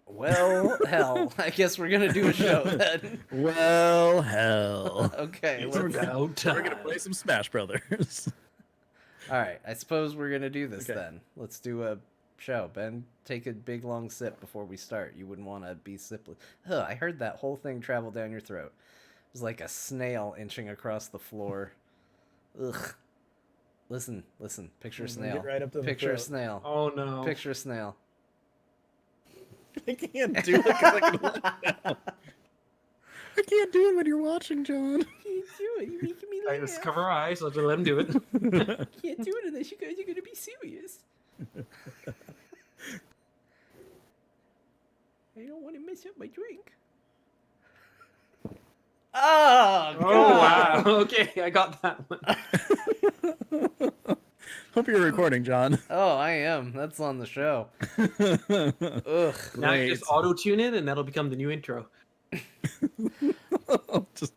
Well, hell, I guess we're gonna do a show then. Well, hell. Okay, It's let's... about time. We're gonna play some Smash Brothers. All right, I suppose we're gonna do this Okay. then. Let's do a show. Ben, take a big long sip before we start. You wouldn't want to be sipless. Ugh, I heard that whole thing travel down your throat. It was like a snail inching across the floor. Ugh. Listen. Picture a Get snail. right up to the Picture a throat. snail. Oh no. Picture a snail. I can't do it. 'Cause I can't do it when you're watching, John. Can't do it. You're making me Alright, let's cover our eyes. Let's let him do it. Can't do it unless you guys are gonna be serious. I don't want to mess up my drink. Oh, God. Oh wow. Okay, I got that one. Hope you're recording, John. Oh, I am. That's on the show. Ugh. Now you Great. just auto tune it, and that'll become the new intro. Just,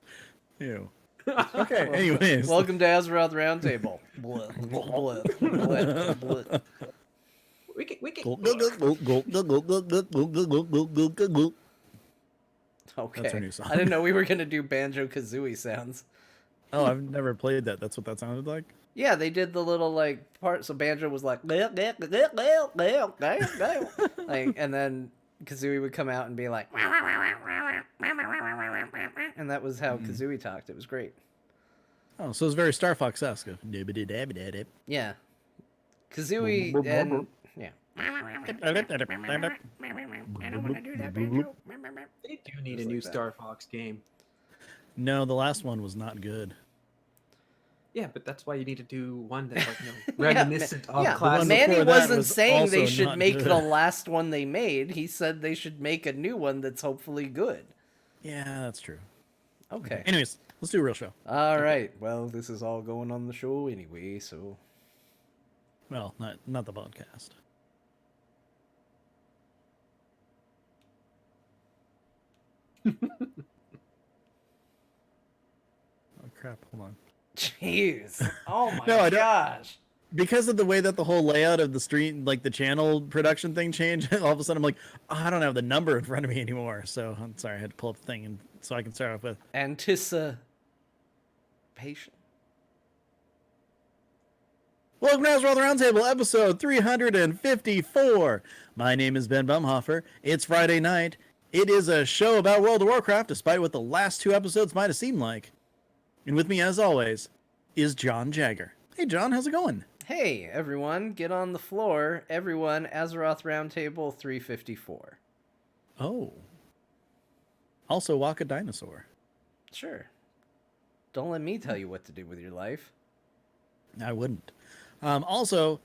ew. Okay, anyways. Welcome to Azeroth Roundtable. Blah, blah, blah, blah. We can. Okay. That's our new song. I didn't know we were gonna do Banjo Kazooie sounds. Oh, I've never played that. That's what that sounded like? Yeah, they did the little like part. So Banjo was like, like, and then Kazooie would come out and be like, and that was how Kazooie talked. It was great. Oh, so it's very Star Fox-esque. Yeah, Kazooie and yeah. They do need a new Star Fox game. No, the last one was not good. Yeah, but that's why you need to do one that's like reminiscent of Yeah, classic. Manny before that wasn't was saying they also should not make good. the last one they made. He said they should make a new one that's hopefully good. Yeah, that's true. Okay. Anyways, let's do a real show. All right. Well, this is all going on the show anyway, so. Well, not the podcast. Oh crap! Hold on. Jeez. Oh my No, I don't- gosh. Because of the way that the whole layout of the stream, like the channel production thing changed, all of a sudden I'm like, oh, I don't have the number in front of me anymore. So I'm sorry, I had to pull up the thing and so I can start off with. Anticipation. Welcome to Azeroth Roundtable, episode 354. My name is Ben Bumhofer. It's Friday night. It is a show about World of Warcraft, despite what the last two episodes might have seemed like. And with me, as always, is John Jagger. Hey, John, how's it going? Hey, everyone, get on the floor. Everyone, Azeroth Roundtable 354. Oh. Also, walk a dinosaur. Sure. Don't let me tell you what to do with your life. I wouldn't. Also,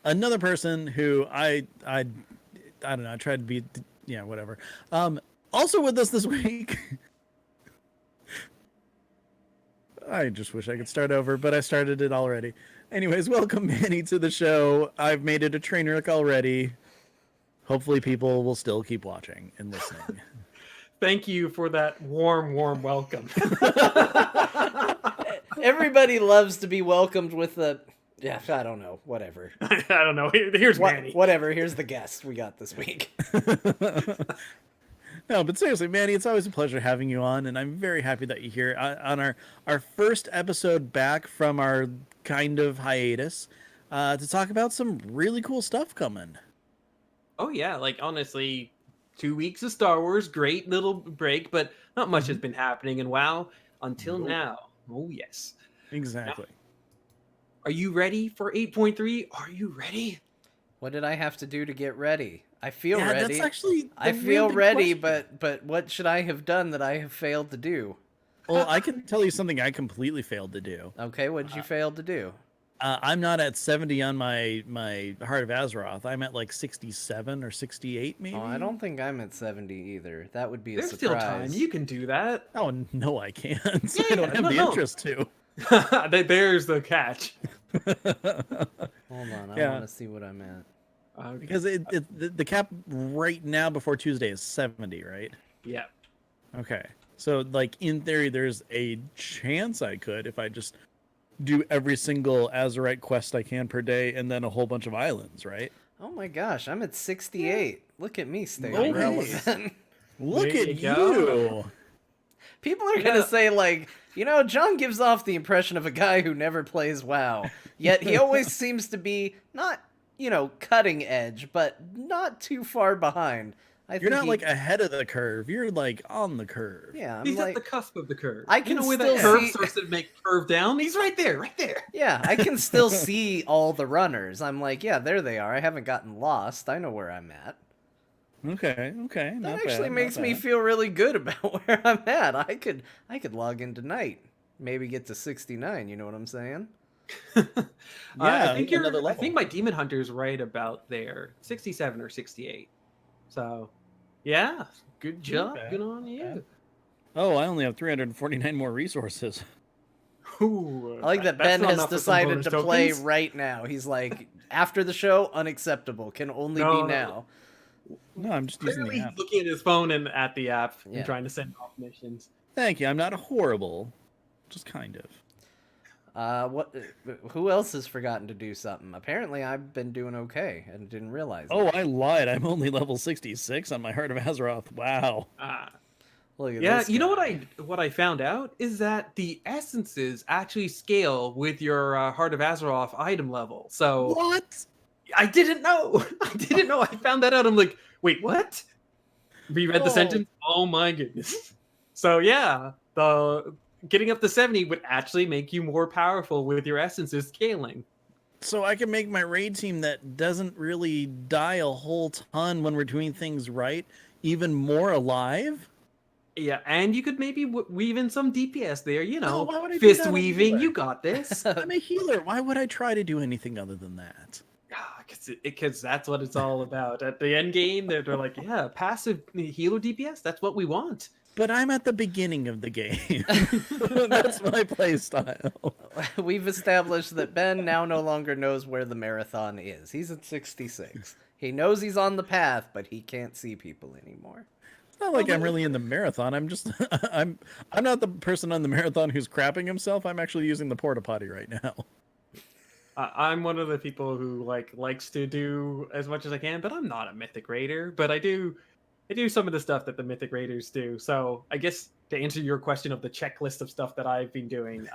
another person who I don't know, I tried to be, yeah, whatever. Also with us this week. I just wish I could start over, but I started it already. Anyways, welcome Manny to the show. I've made it a train wreck already. Hopefully people will still keep watching and listening. Thank you for that warm welcome. Everybody loves to be welcomed with a... Yeah, I don't know. Whatever. I don't know. Here's Manny. Whatever. Here's the guest we got this week. No, but seriously, Manny, it's always a pleasure having you on, and I'm very happy that you're here on our first episode back from our kind of hiatus to talk about some really cool stuff coming. Oh yeah, like honestly, 2 weeks of Star Wars, great little break, but not much has been happening in WoW until now. Oh yes. Exactly. Now, are you ready for 8.3? Are you ready? What did I have to do to get ready? I feel Yeah, ready. that's actually I a feel real big ready, question. but what should I have done that I have failed to do? Well, I can tell you something I completely failed to do. Okay, what did you fail to do? I'm not at 70 on my Heart of Azeroth. I'm at like 67 or 68 maybe. Oh, I don't think I'm at 70 either. That would be a There's still surprise. time. You can do that. Oh no, I can't. I Yeah, don't have the no. interest to. There's the catch. Hold on, I Yeah. want to see what I'm at. Because the cap right now before Tuesday is 70, right? Yeah. Okay. So like in theory, there's a chance I could if I just do every single Azerite quest I can per day and then a whole bunch of islands, right? Oh my gosh, I'm at 68. Look at me staying Nice. relevant. Look There at you go. you. People are Yeah. gonna say like, John gives off the impression of a guy who never plays WoW. Yet he always seems to be not, cutting edge, but not too far behind. You're not like ahead of the curve. You're like on the curve. Yeah, I'm He's like at the cusp of the curve. I can where still that curve see- starts to make curve down? He's right there, right there. yeah, I can still see all the runners. I'm like, yeah, there they are. I haven't gotten lost. I know where I'm at. Okay. That actually makes me feel really good about where I'm at. I could log in tonight. Maybe get to 69, you know what I'm saying? Yeah, I think another I level. think my Demon Hunter's right about there, 67 or 68. So, yeah, good job. bad, Good on not you. bad. Oh, I only have 349 more resources. Ooh, I like that that's Ben not has enough for some decided bonus to play tokens. right now. He's like, after the show, unacceptable. Can only No, be no. now. No, I'm just using the Clearly, app. looking at his phone and at the app Yeah. and trying to send off missions. Thank you. I'm not horrible. Just kind of. What? Who else has forgotten to do something? Apparently, I've been doing okay and didn't realize it. Oh, I lied. I'm only level 66 on my Heart of Azeroth. Wow. Look at Yeah, this you know guy. what I found out is that the essences actually scale with your Heart of Azeroth item level. So What? I didn't know. I didn't know. I found that out. I'm like, wait, what? Reread the Oh. sentence. Oh my goodness. So yeah, the getting up to 70 would actually make you more powerful with your essences scaling. So I can make my raid team that doesn't really die a whole ton when we're doing things right even more alive? Yeah, and you could maybe weave in some DPS there. You No, know, why would I do fist that? I'm a weaving. healer. You got this. I'm a healer. Why would I try to do anything other than that? Because that's what it's all about. At the end game, they're like, yeah, passive healer DPS. That's what we want. But I'm at the beginning of the game. That's my play style. We've established that Ben now no longer knows where the marathon is. He's at 66. He knows he's on the path, but he can't see people anymore. It's not like I'm really in the marathon. I'm just I'm not the person on the marathon who's crapping himself. I'm actually using the porta potty right now. I'm one of the people who likes to do as much as I can, but I'm not a mythic raider. But I do some of the stuff that the mythic raiders do. So I guess to answer your question of the checklist of stuff that I've been doing,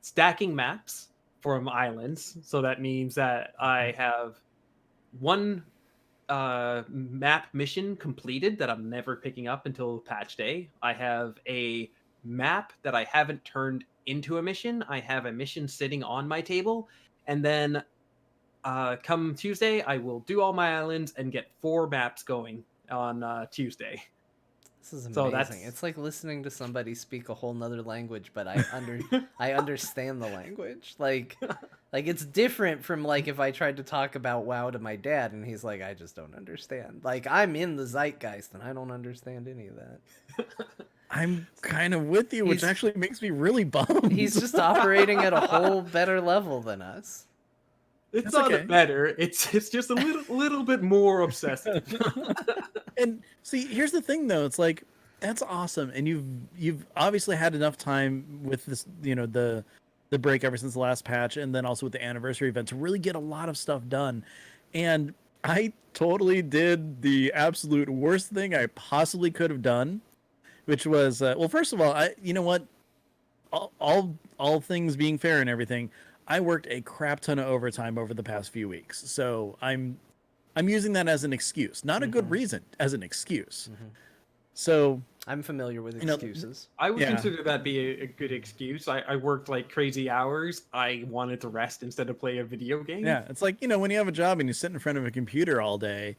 stacking maps from islands. So that means that I have one map mission completed that I'm never picking up until patch day. I have a map that I haven't turned into a mission. I have a mission sitting on my table, and then come Tuesday, I will do all my islands and get 4 maps going on Tuesday. This is So amazing. It's like listening to somebody speak a whole nother language, but I understand the language. Like it's different from like if I tried to talk about WoW to my dad and he's like, I just don't understand. Like I'm in the zeitgeist and I don't understand any of that. I'm kind of with you, which He's- actually makes me really bummed. He's just operating at a whole better level than us. It's That's not okay. better. It's just a little bit more obsessive. And see, here's the thing though, it's like that's awesome, and you've obviously had enough time with this, the break ever since the last patch, and then also with the anniversary event to really get a lot of stuff done. And I totally did the absolute worst thing I possibly could have done, which was well, first of all, you know what, all things being fair and everything, I worked a crap ton of overtime over the past few weeks, so I'm using that as an excuse, not a good reason, as an excuse. So I'm familiar with You know, excuses. I would Yeah. consider that be a good excuse. I worked like crazy hours. I wanted to rest instead of play a video game. yeah, it's like, when you have a job and you sit in front of a computer all day,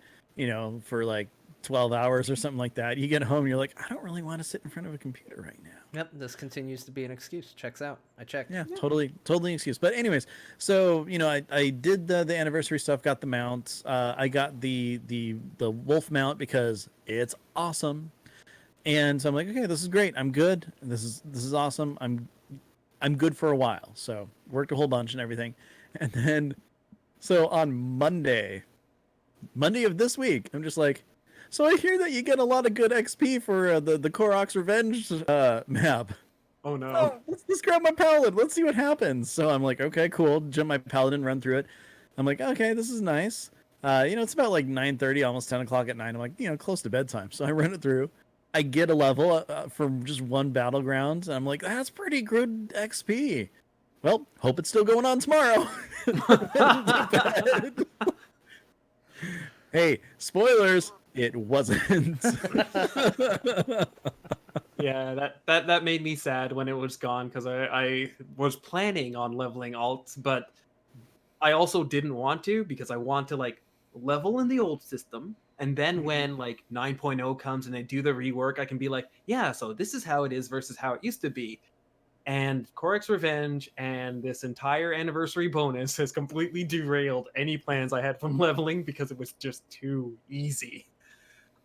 for like 12 hours or something like that, you get home and you're like, I don't really want to sit in front of a computer right now. Yep, this continues to be an excuse. Checks out. I checked. Yeah, totally an excuse. But anyways, so I did the anniversary stuff, got the mounts. I got the wolf mount because it's awesome, and so I'm like, okay, this is great. I'm good. This is awesome. I'm good for a while. So worked a whole bunch and everything, and then so on Monday of this week, I'm just like, so I hear that you get a lot of good XP for the Korok's Revenge map. Oh no. Oh, let's grab my paladin. Let's see what happens. So I'm like, okay, cool. Jump my paladin, run through it. I'm like, okay, this is nice. It's about like 9:30, almost 10 o'clock at night. I'm like, close to bedtime. So I run it through. I get a level from just one battleground. And I'm like, that's pretty good XP. Well, hope it's still going on tomorrow. Hey, spoilers, it wasn't. Yeah, that made me sad when it was gone because I was planning on leveling alts, but I also didn't want to because I want to like level in the old system. And then when like 9.0 comes and they do the rework, I can be like, yeah, so this is how it is versus how it used to be. And Korik's Revenge and this entire anniversary bonus has completely derailed any plans I had from leveling because it was just too easy.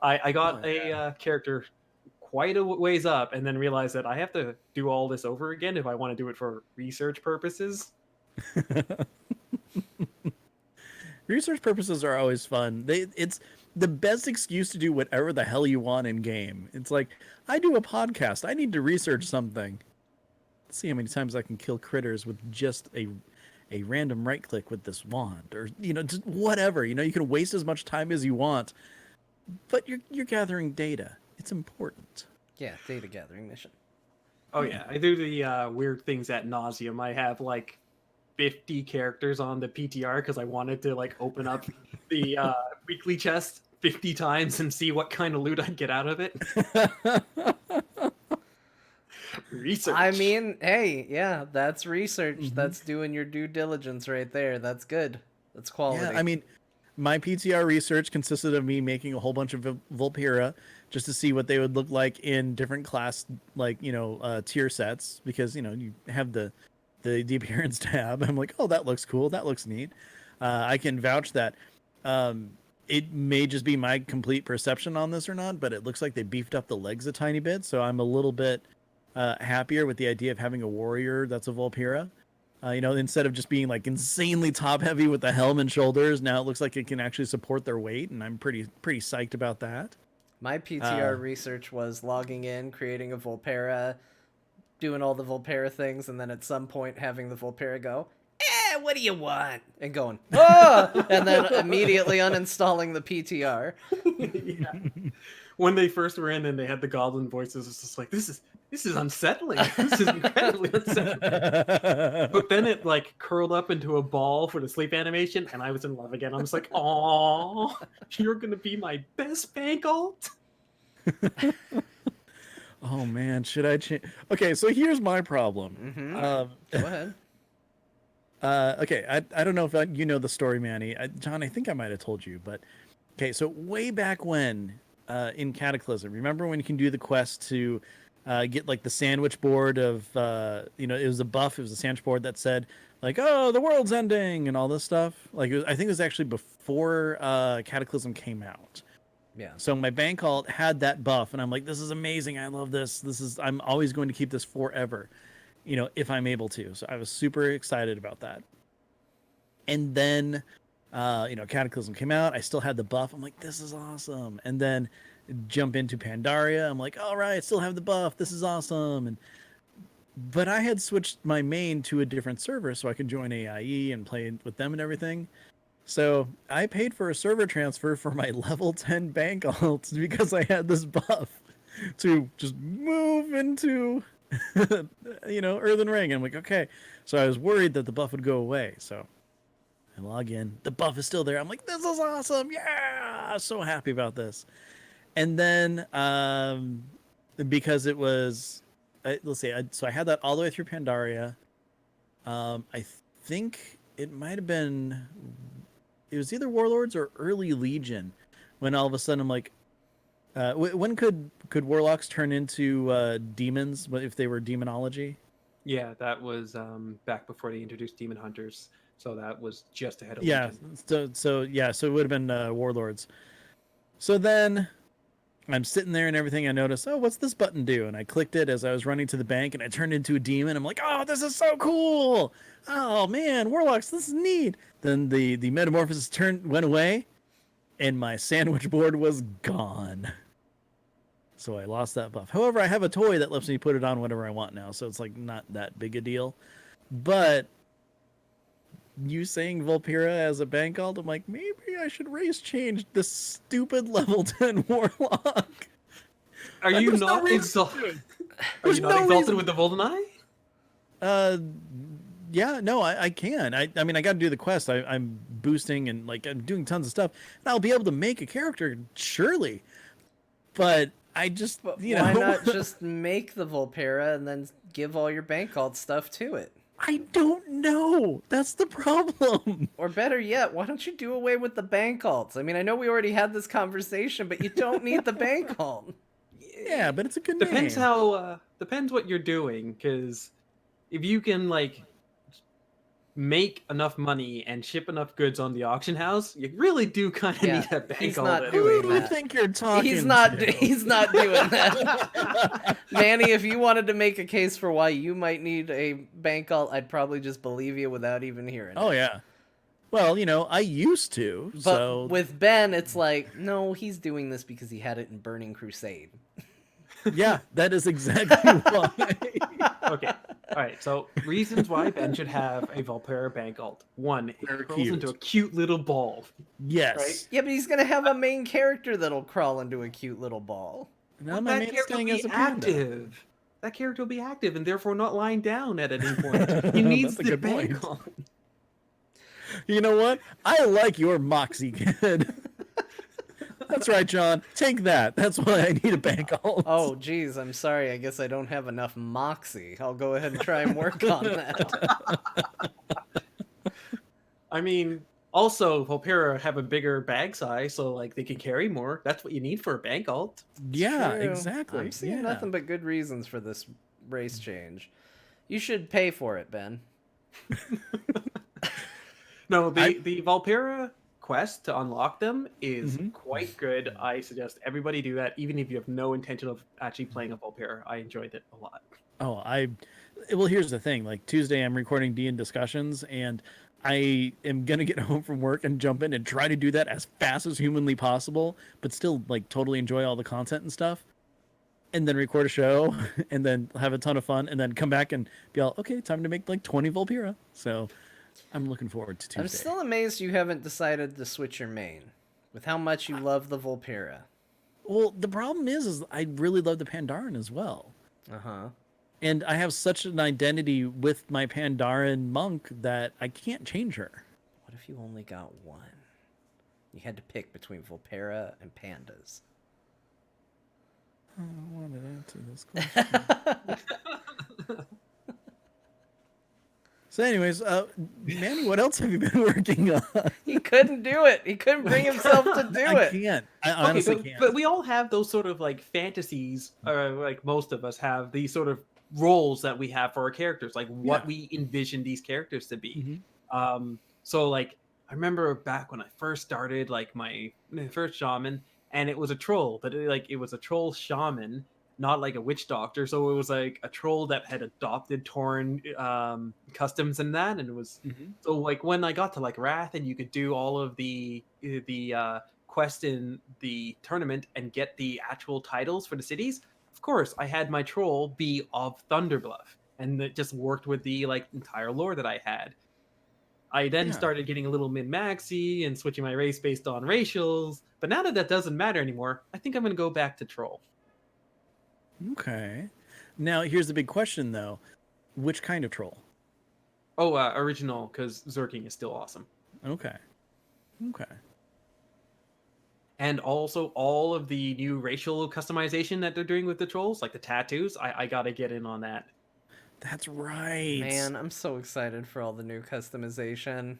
I got a character quite a ways up and then realized that I have to do all this over again if I want to do it for research purposes. Research purposes are always fun. It's the best excuse to do whatever the hell you want in game. It's like, I do a podcast. I need to research something. Let's see how many times I can kill critters with just a random right click with this wand, or just whatever. You can waste as much time as you want, but you're gathering data. It's important. Yeah, data gathering mission. Oh yeah, I do the weird things at nauseum. I have like 50 characters on the PTR because I wanted to like open up the weekly chest 50 times and see what kind of loot I'd get out of it. Research. I mean, hey, yeah, that's research. That's doing your due diligence right there. That's good. That's quality. Yeah, I mean, my PTR research consisted of me making a whole bunch of Vulpera just to see what they would look like in different class, like, tier sets, because, you have the appearance tab. I'm like, oh, that looks cool. That looks neat. I can vouch that. It may just be my complete perception on this or not, but it looks like they beefed up the legs a tiny bit. So I'm a little bit happier with the idea of having a warrior that's a Vulpera. Instead of just being like insanely top heavy with the helm and shoulders, now it looks like it can actually support their weight, and I'm pretty psyched about that. My PTR research was logging in, creating a Vulpera, doing all the Vulpera things, and then at some point having the Vulpera go, what do you want? And going, oh! And then immediately uninstalling the PTR. Yeah. When they first were in and they had the goblin voices, it's just like, this is unsettling. This is incredibly unsettling. But then it like curled up into a ball for the sleep animation, and I was in love again. I was like, "Aw, you're gonna be my best bank alt." Oh man, should I change? Okay, so here's my problem. Go ahead. Okay, I don't know if you know the story, Manny. John, I think I might have told you, but okay, so way back when in Cataclysm, remember when you can do the quest to get like the sandwich board of it was a buff, it was a sandwich board that said like, oh, the world's ending and all this stuff. Like I think it was actually before Cataclysm came out. Yeah. So my bank alt had that buff, and I'm like, this is amazing. I love this. I'm always going to keep this forever, if I'm able to. So I was super excited about that. And then, Cataclysm came out. I still had the buff. I'm like, this is awesome. And then jump into Pandaria. I'm like, all right, still have the buff. This is awesome. But I had switched my main to a different server so I could join AIE and play with them and everything. So I paid for a server transfer for my level 10 bank alt because I had this buff to just move into, Earthen Ring. I'm like, okay. So I was worried that the buff would go away. So I log in. The buff is still there. I'm like, this is awesome. Yeah. So happy about this. And then because it was, let's see. So I had that all the way through Pandaria. I think it might have been... It was either Warlords or early Legion, when all of a sudden I'm like, when could Warlocks turn into demons if they were demonology? Yeah, that was back before they introduced Demon Hunters, so that was just ahead of Legion. Legion. So it would have been Warlords. So then I'm sitting there and everything. I noticed, oh, what's this button do? And I clicked it as I was running to the bank, and I turned into a demon. I'm like, oh, this is so cool. Oh man, Warlocks, this is neat. Then the metamorphosis went away, and my sandwich board was gone. So I lost that buff. However, I have a toy that lets me put it on whenever I want now, so it's like not that big a deal. But you saying Vulpera as a bank alt, I'm like, maybe I should race change this stupid level 10 warlock. Are you not exalted? Are you not exalted with the Golden Eye? Yeah, no, I can. I mean, I got to do the quest. I'm boosting and like I'm doing tons of stuff, and I'll be able to make a character surely. But I just, But you why know, not just make the Volpera and then give all your bank alt stuff to it? I don't know. That's the problem. Or better yet, why don't you do away with the bank alts? I mean, I know we already had this conversation, but you don't need the bank alt. Yeah, but it's a good Depends name. how depends what you're doing, because if you can like make enough money and ship enough goods on the auction house, you really do kind of Yeah, need a bank he's alt not anyway. doing Who do you that. think you're talking He's not. to? He's not doing that. Manny, if you wanted to make a case for why you might need a bank alt, I'd probably just believe you without even hearing Oh it. yeah. Well, you know, I used to. But So with Ben, it's like, no, he's doing this because he had it in Burning Crusade. yeah, that is exactly why. Okay. All right. So reasons why Ben should have a Volpera bank alt. One, They're it rolls cute. into a cute little ball. Yes. Right? Yeah, but he's gonna have a main character that'll crawl into a cute little ball. Now my That mate's character will staying be as a panda. active. That character will be active and therefore not lying down at any point. He needs That's a the good bank point. alt. You know what? I like your moxie, kid. That's right, John. Take that. That's why I need a bank alt. Oh, geez, I'm sorry. I guess I don't have enough moxie. I'll go ahead and try and work on that. I mean, also Volpera have a bigger bag size, so like they can carry more. That's what you need for a bank alt. Yeah, True. exactly. I'm seeing yeah. nothing but good reasons for this race change. You should pay for it, Ben. No, the Volpera quest to unlock them is Mhm. quite good. I suggest everybody do that, even if you have no intention of actually playing a Volpera. I enjoyed it a lot. Oh, well, here's the thing. Like Tuesday, I'm recording D&D discussions, and I am gonna get home from work and jump in and try to do that as fast as humanly possible, but still like totally enjoy all the content and stuff. And then record a show, and then have a ton of fun, and then come back and be all, okay, time to make like 20 Volpera. So I'm looking forward to Tuesday. I'm still amazed you haven't decided to switch your main. With how much you love the Volpera. Well, the problem is I really love the Pandaren as well. Uh-huh. And I have such an identity with my Pandaren monk that I can't change her. What if you only got one? You had to pick between Volpera and pandas. I don't want to answer this question. So anyways, Manny, what else have you been working on? He couldn't do it. He couldn't bring himself to do I it. can't. I honestly but, can't. but we all have those sort of like fantasies, or like most of us have these sort of roles that we have for our characters, like what Yeah. we envision these characters to be. Mhm. So like I remember back when I first started like my first shaman, and it was a troll, but it was a troll shaman, not like a witch doctor. So it was like a troll that had adopted Torn customs and that, and it was Mhm. so like when I got to like Wrath, and you could do all of the quest in the tournament and get the actual titles for the cities. Of course, I had my troll be of Thunderbluff, and it just worked with the like entire lore that I had. I then Yeah. started getting a little min-maxy and switching my race based on racials. But now that that doesn't matter anymore, I think I'm going to go back to troll. Okay. Now here's the big question though: which kind of troll? Oh, original, because Zerking is still awesome. Okay. Okay. And also all of the new racial customization that they're doing with the trolls, like the tattoos, I got to get in on that. That's right. Man, I'm so excited for all the new customization.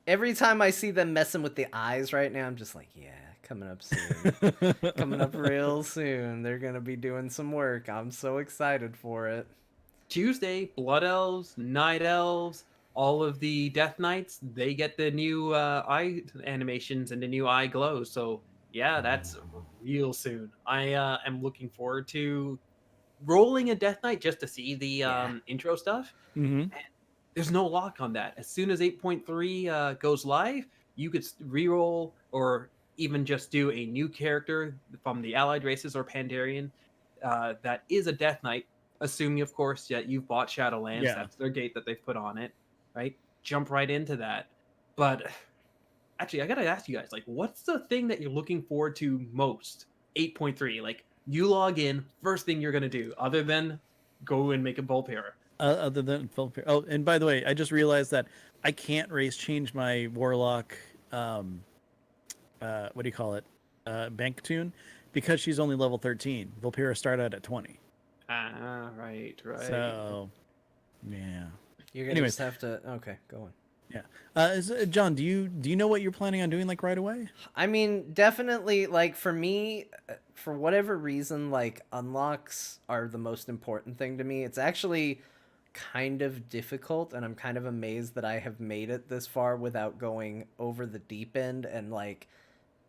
Every time I see them messing with the eyes right now, I'm just like, yeah, coming up soon. Coming up real soon. They're going to be doing some work. I'm so excited for it. Tuesday, Blood Elves, Night Elves, all of the Death Knights, they get the new eye animations and the new eye glows. So yeah, that's real soon. I am looking forward to rolling a Death Knight just to see the intro stuff. Mm-hmm. There's no lock on that. As soon as 8.3 goes live, you could re-roll or even just do a new character from the allied races or Pandarian that is a Death Knight, assuming, of course, that you've bought Shadowlands. Yeah. That's their gate that they've put on it, right? Jump right into that. But actually, I gotta ask you guys, like, what's the thing that you're looking forward to most? 8.3, like, you log in, first thing you're gonna do, other than go and make a Volpera. Other than Philip. Oh, and by the way, I just realized that I can't change my Warlock. What do you call it? Bank tune, because she's only level 13. Volpera start out at 20. Ah, right. So, yeah. You're gonna Anyways. just have to. Okay, go on. Yeah. John, do you know what you're planning on doing like right away? I mean, definitely, like, for me, for whatever reason, like, unlocks are the most important thing to me. It's actually kind of difficult, and I'm kind of amazed that I have made it this far without going over the deep end and, like,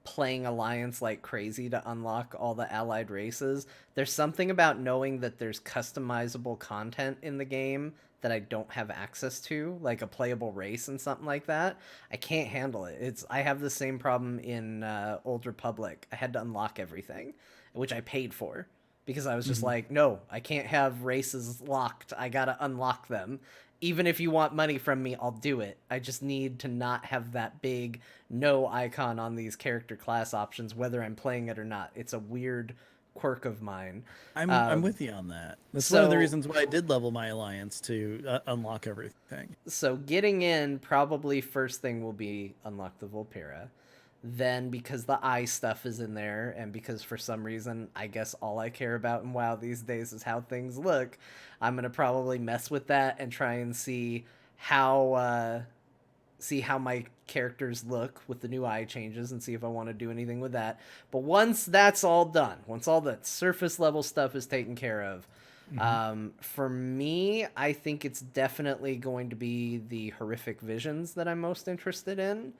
playing Alliance like crazy to unlock all the allied races. There's something about knowing that there's customizable content in the game that I don't have access to, like a playable race and something like that. I can't handle it. I have the same problem in Old Republic. I had to unlock everything, which I paid for because I was just like, no, I can't have races locked. I gotta unlock them. Even if you want money from me, I'll do it. I just need to not have that big no icon on these character class options, whether I'm playing it or not. It's a weird quirk of mine. I'm with you on that. That's one of the reasons why I did level my alliance to unlock everything. So getting in, probably first thing will be unlock the Volpera. Then, because the eye stuff is in there, and because for some reason I guess all I care about in WoW these days is how things look, I'm gonna probably mess with that and try and see how my characters look with the new eye changes and see if I want to do anything with that. But once that's all done, once all that surface level stuff is taken care of, for me, I think it's definitely going to be the horrific visions that I'm most interested in.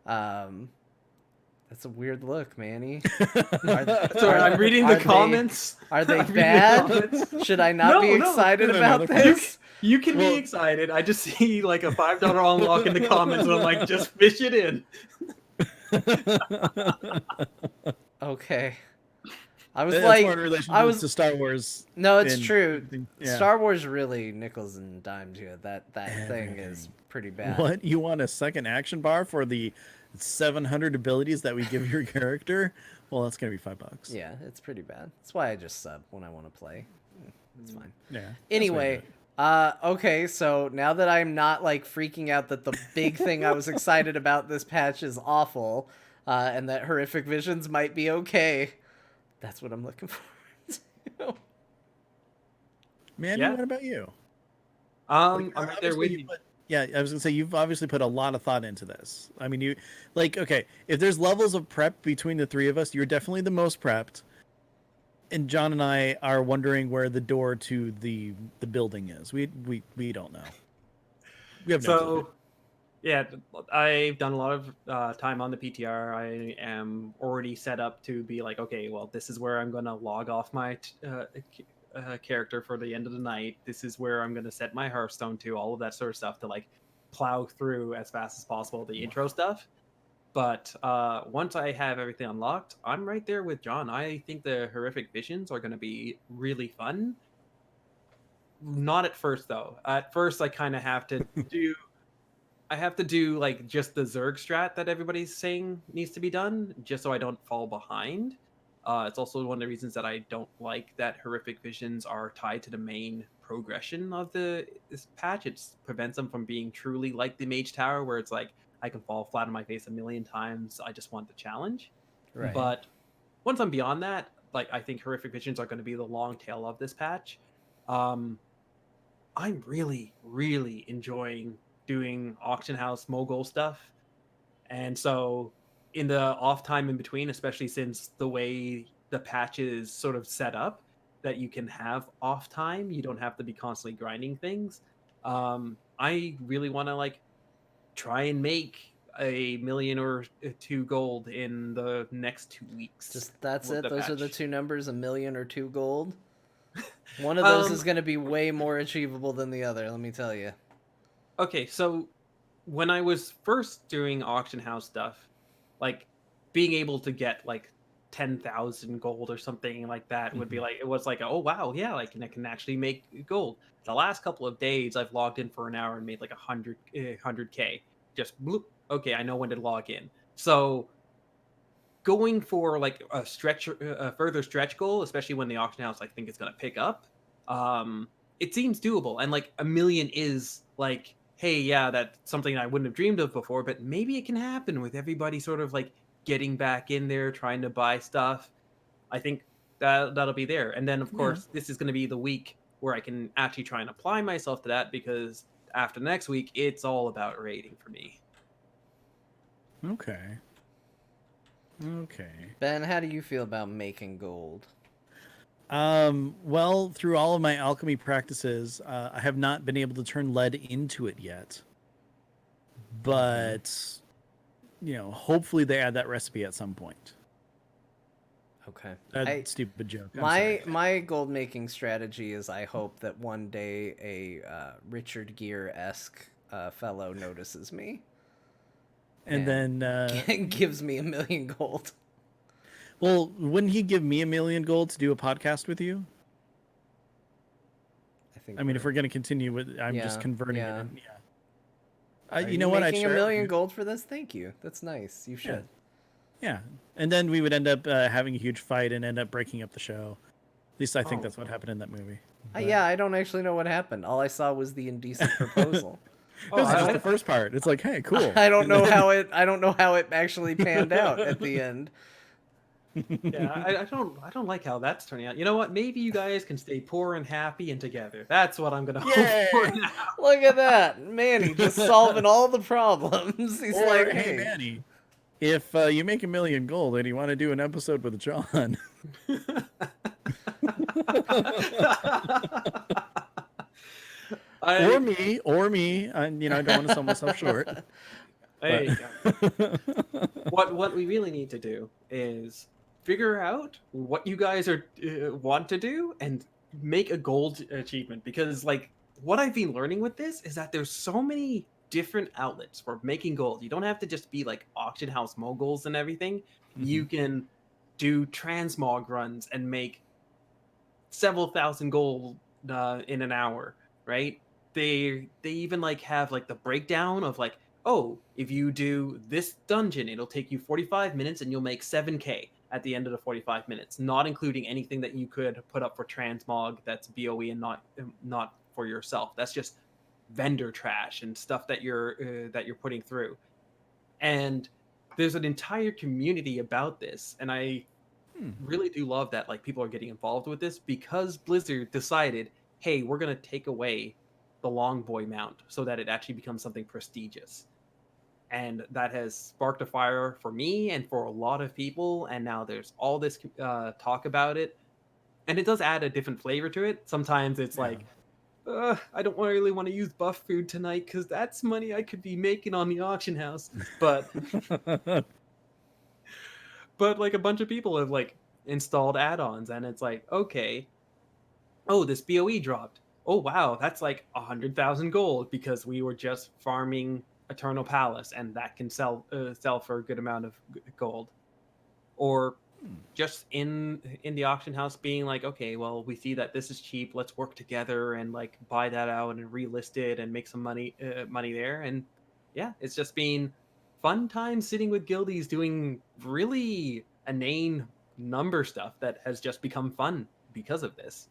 That's a weird look, Manny. Sorry, I'm reading the comments. Are they bad? Should I not be excited about this? You can be excited. I just see like a $5 unlock in the comments, and I'm like, just fish it in. Okay. I was That's like, more in relation to Star Wars. No, it's true. Yeah. Star Wars really nickels and dimes you. That thing is pretty bad. What? You want a second action bar for the 700 abilities that we give your character? Well, that's gonna be $5. Yeah, it's pretty bad. That's why I just sub when I want to play. It's fine. Yeah. Anyway, okay, so now that I'm not like freaking out that the big thing I was excited about this patch is awful, and that horrific visions might be okay, that's what I'm looking forward to. Manny, Yeah. what about you? I'm right there with you. Yeah, I was gonna say you've obviously put a lot of thought into this. I mean, you okay, if there's levels of prep between the three of us, you're definitely the most prepped. And John and I are wondering where the door to the building is. We don't know. We have no clue. Yeah, I've done a lot of time on the PTR. I am already set up to be like, okay, well, this is where I'm going to log off my character for the end of the night. This is where I'm going to set my Hearthstone to, all of that sort of stuff to like plow through as fast as possible the intro stuff. But once I have everything unlocked, I'm right there with John. I think the horrific visions are going to be really fun. Not at first, though. At first, I kind of have to do... I have to do like just the Zerg strat that everybody's saying needs to be done, just so I don't fall behind. It's also one of the reasons that I don't like that horrific visions are tied to the main progression of this patch. It prevents them from being truly like the Mage Tower, where it's like I can fall flat on my face a million times. I just want the challenge. Right. But once I'm beyond that, like I think horrific visions are going to be the long tail of this patch. I'm really, really enjoying doing auction house mogul stuff, and so in the off time in between, especially since the way the patch is sort of set up that you can have off time, you don't have to be constantly grinding things. I really want to like try and make $1 million or 2 gold in the next 2 weeks. Just that's it. Those are the two numbers: 1 million or 2 gold. One of those is going to be way more achievable than the other. Let me tell you. Okay, so when I was first doing auction house stuff, like being able to get like 10,000 gold or something like that would be like, it was like, oh wow, yeah, like I can actually make gold. The last couple of days, I've logged in for an hour and made like 100K, just bloop, okay, I know when to log in. So going for like a further stretch goal, especially when the auction house I think is going to pick up, it seems doable. And like a million is like, hey, yeah, that's something I wouldn't have dreamed of before, but maybe it can happen with everybody sort of like getting back in there, trying to buy stuff. I think that'll be there. And then of Yeah. course, this is going to be the week where I can actually try and apply myself to that, because after next week, it's all about rating for me. Okay. Okay. Ben, how do you feel about making gold? Well, through all of my alchemy practices, I have not been able to turn lead into it yet. But, hopefully they add that recipe at some point. Okay. Stupid joke. I'm My sorry. my gold making strategy is I hope that one day a Richard Gere-esque fellow notices me And then, gives me 1,000,000 gold. well, wouldn't he give me 1,000,000 gold to do a podcast with you? I think. I mean, if we're going to continue with, I'm just Yeah, converting yeah. it. Yeah. Are You you know what? I'd making share it with 1,000,000 you. gold for this? Thank you. That's nice. You should. Yeah. And then we would end up having a huge fight and end up breaking up the show. At least I think Oh. that's what happened in that movie. But Yeah, I don't actually know what happened. All I saw was the indecent proposal. That was just I- the first part. It's like, hey, cool. I don't And know then- how it. I don't know how it actually panned out at the end. Yeah, I don't like how that's turning out. You know what? Maybe you guys can stay poor and happy and together. That's what I'm gonna hope for Yay! now. Look at that, Manny just solving all the problems. He's Or, like, hey, Manny, if you make 1,000,000 gold and you want to do an episode with John, I, or me, and I don't want to sell myself short. hey, But... what we really need to do is figure out what you guys are want to do and make a gold achievement, because like what I've been learning with this is that there's so many different outlets for making gold. You don't have to just be like auction house moguls and everything. You can do transmog runs and make several thousand gold in an hour, right? They even like have like the breakdown of like, oh, if you do this dungeon, it'll take you 45 minutes and you'll make 7k at the end of the 45 minutes, not including anything that you could put up for transmog that's BOE and not for yourself. That's just vendor trash and stuff that you're putting through. And there's an entire community about this, and I really do love that like people are getting involved with this, because Blizzard decided, hey, we're going to take away the long boy mount so that it actually becomes something prestigious. And that has sparked a fire for me and for a lot of people, and now there's all this talk about it, and it does add a different flavor to it. Sometimes it's like, I don't really want to use buff food tonight because that's money I could be making on the auction house. But but like a bunch of people have like installed add-ons, and it's like, okay, oh, this BOE dropped. Oh wow, that's like 100,000 gold because we were just farming Eternal Palace, and that can sell for a good amount of gold. Or just in the auction house being like, okay, well, we see that this is cheap, let's work together and like buy that out and relist it and make some money there. And yeah, it's just been fun time sitting with guildies doing really inane number stuff that has just become fun because of this.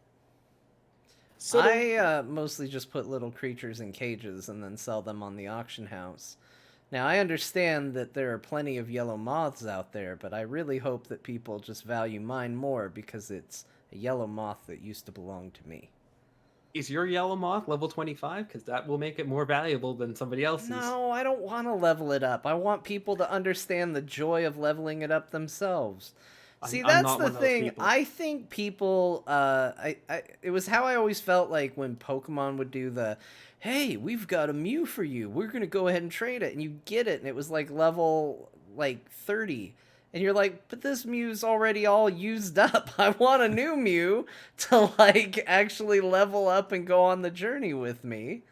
So do I mostly just put little creatures in cages and then sell them on the auction house. Now, I understand that there are plenty of yellow moths out there, but I really hope that people just value mine more because it's a yellow moth that used to belong to me. Is your yellow moth level 25? Because that will make it more valuable than somebody else's. No, I don't want to level it up. I want people to understand the joy of leveling it up themselves. See, I'm that's not the one of those thing. people. I think people, it was how I always felt like when Pokemon would do the, hey, we've got a Mew for you. We're going to go ahead and trade it. And you get it. And it was like level, 30. And you're like, but this Mew's already all used up. I want a new Mew to, actually level up and go on the journey with me.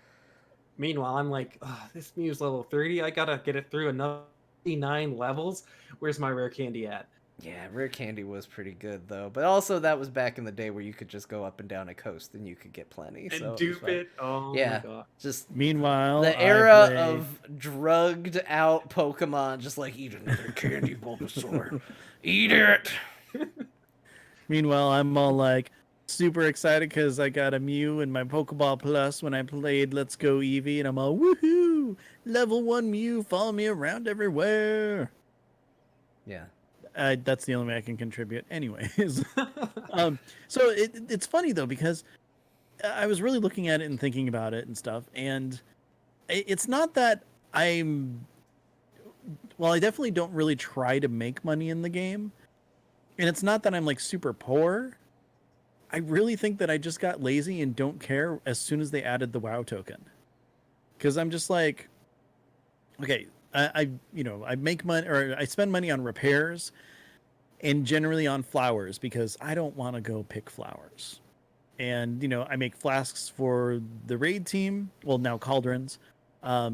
Meanwhile, I'm like, this Mew's level 30. I gotta get it through another 9 levels. Where's my rare candy at? Yeah, rare candy was pretty good though, but also that was back in the day where you could just go up and down a coast and you could get plenty, And so it was dupe fine. it. Oh my Yeah, god. just Meanwhile, the I era play. of drugged out Pokemon, just like eat another candy, Bulbasaur, eat it. Meanwhile, I'm all like super excited because I got a Mew in my Pokeball Plus when I played Let's Go Eevee, and I'm all woohoo! Level 1 Mew, follow me around everywhere. Yeah, That's the only way I can contribute. Anyways, so it's funny though because I was really looking at it and thinking about it and stuff, and it's not that I'm. Well, I definitely don't really try to make money in the game, and it's not that I'm like super poor. I really think that I just got lazy and don't care as soon as they added the WoW token, because I'm just like, okay, I make money or I spend money on repairs and generally on flowers because I don't want to go pick flowers. And I make flasks for the raid team, well now cauldrons.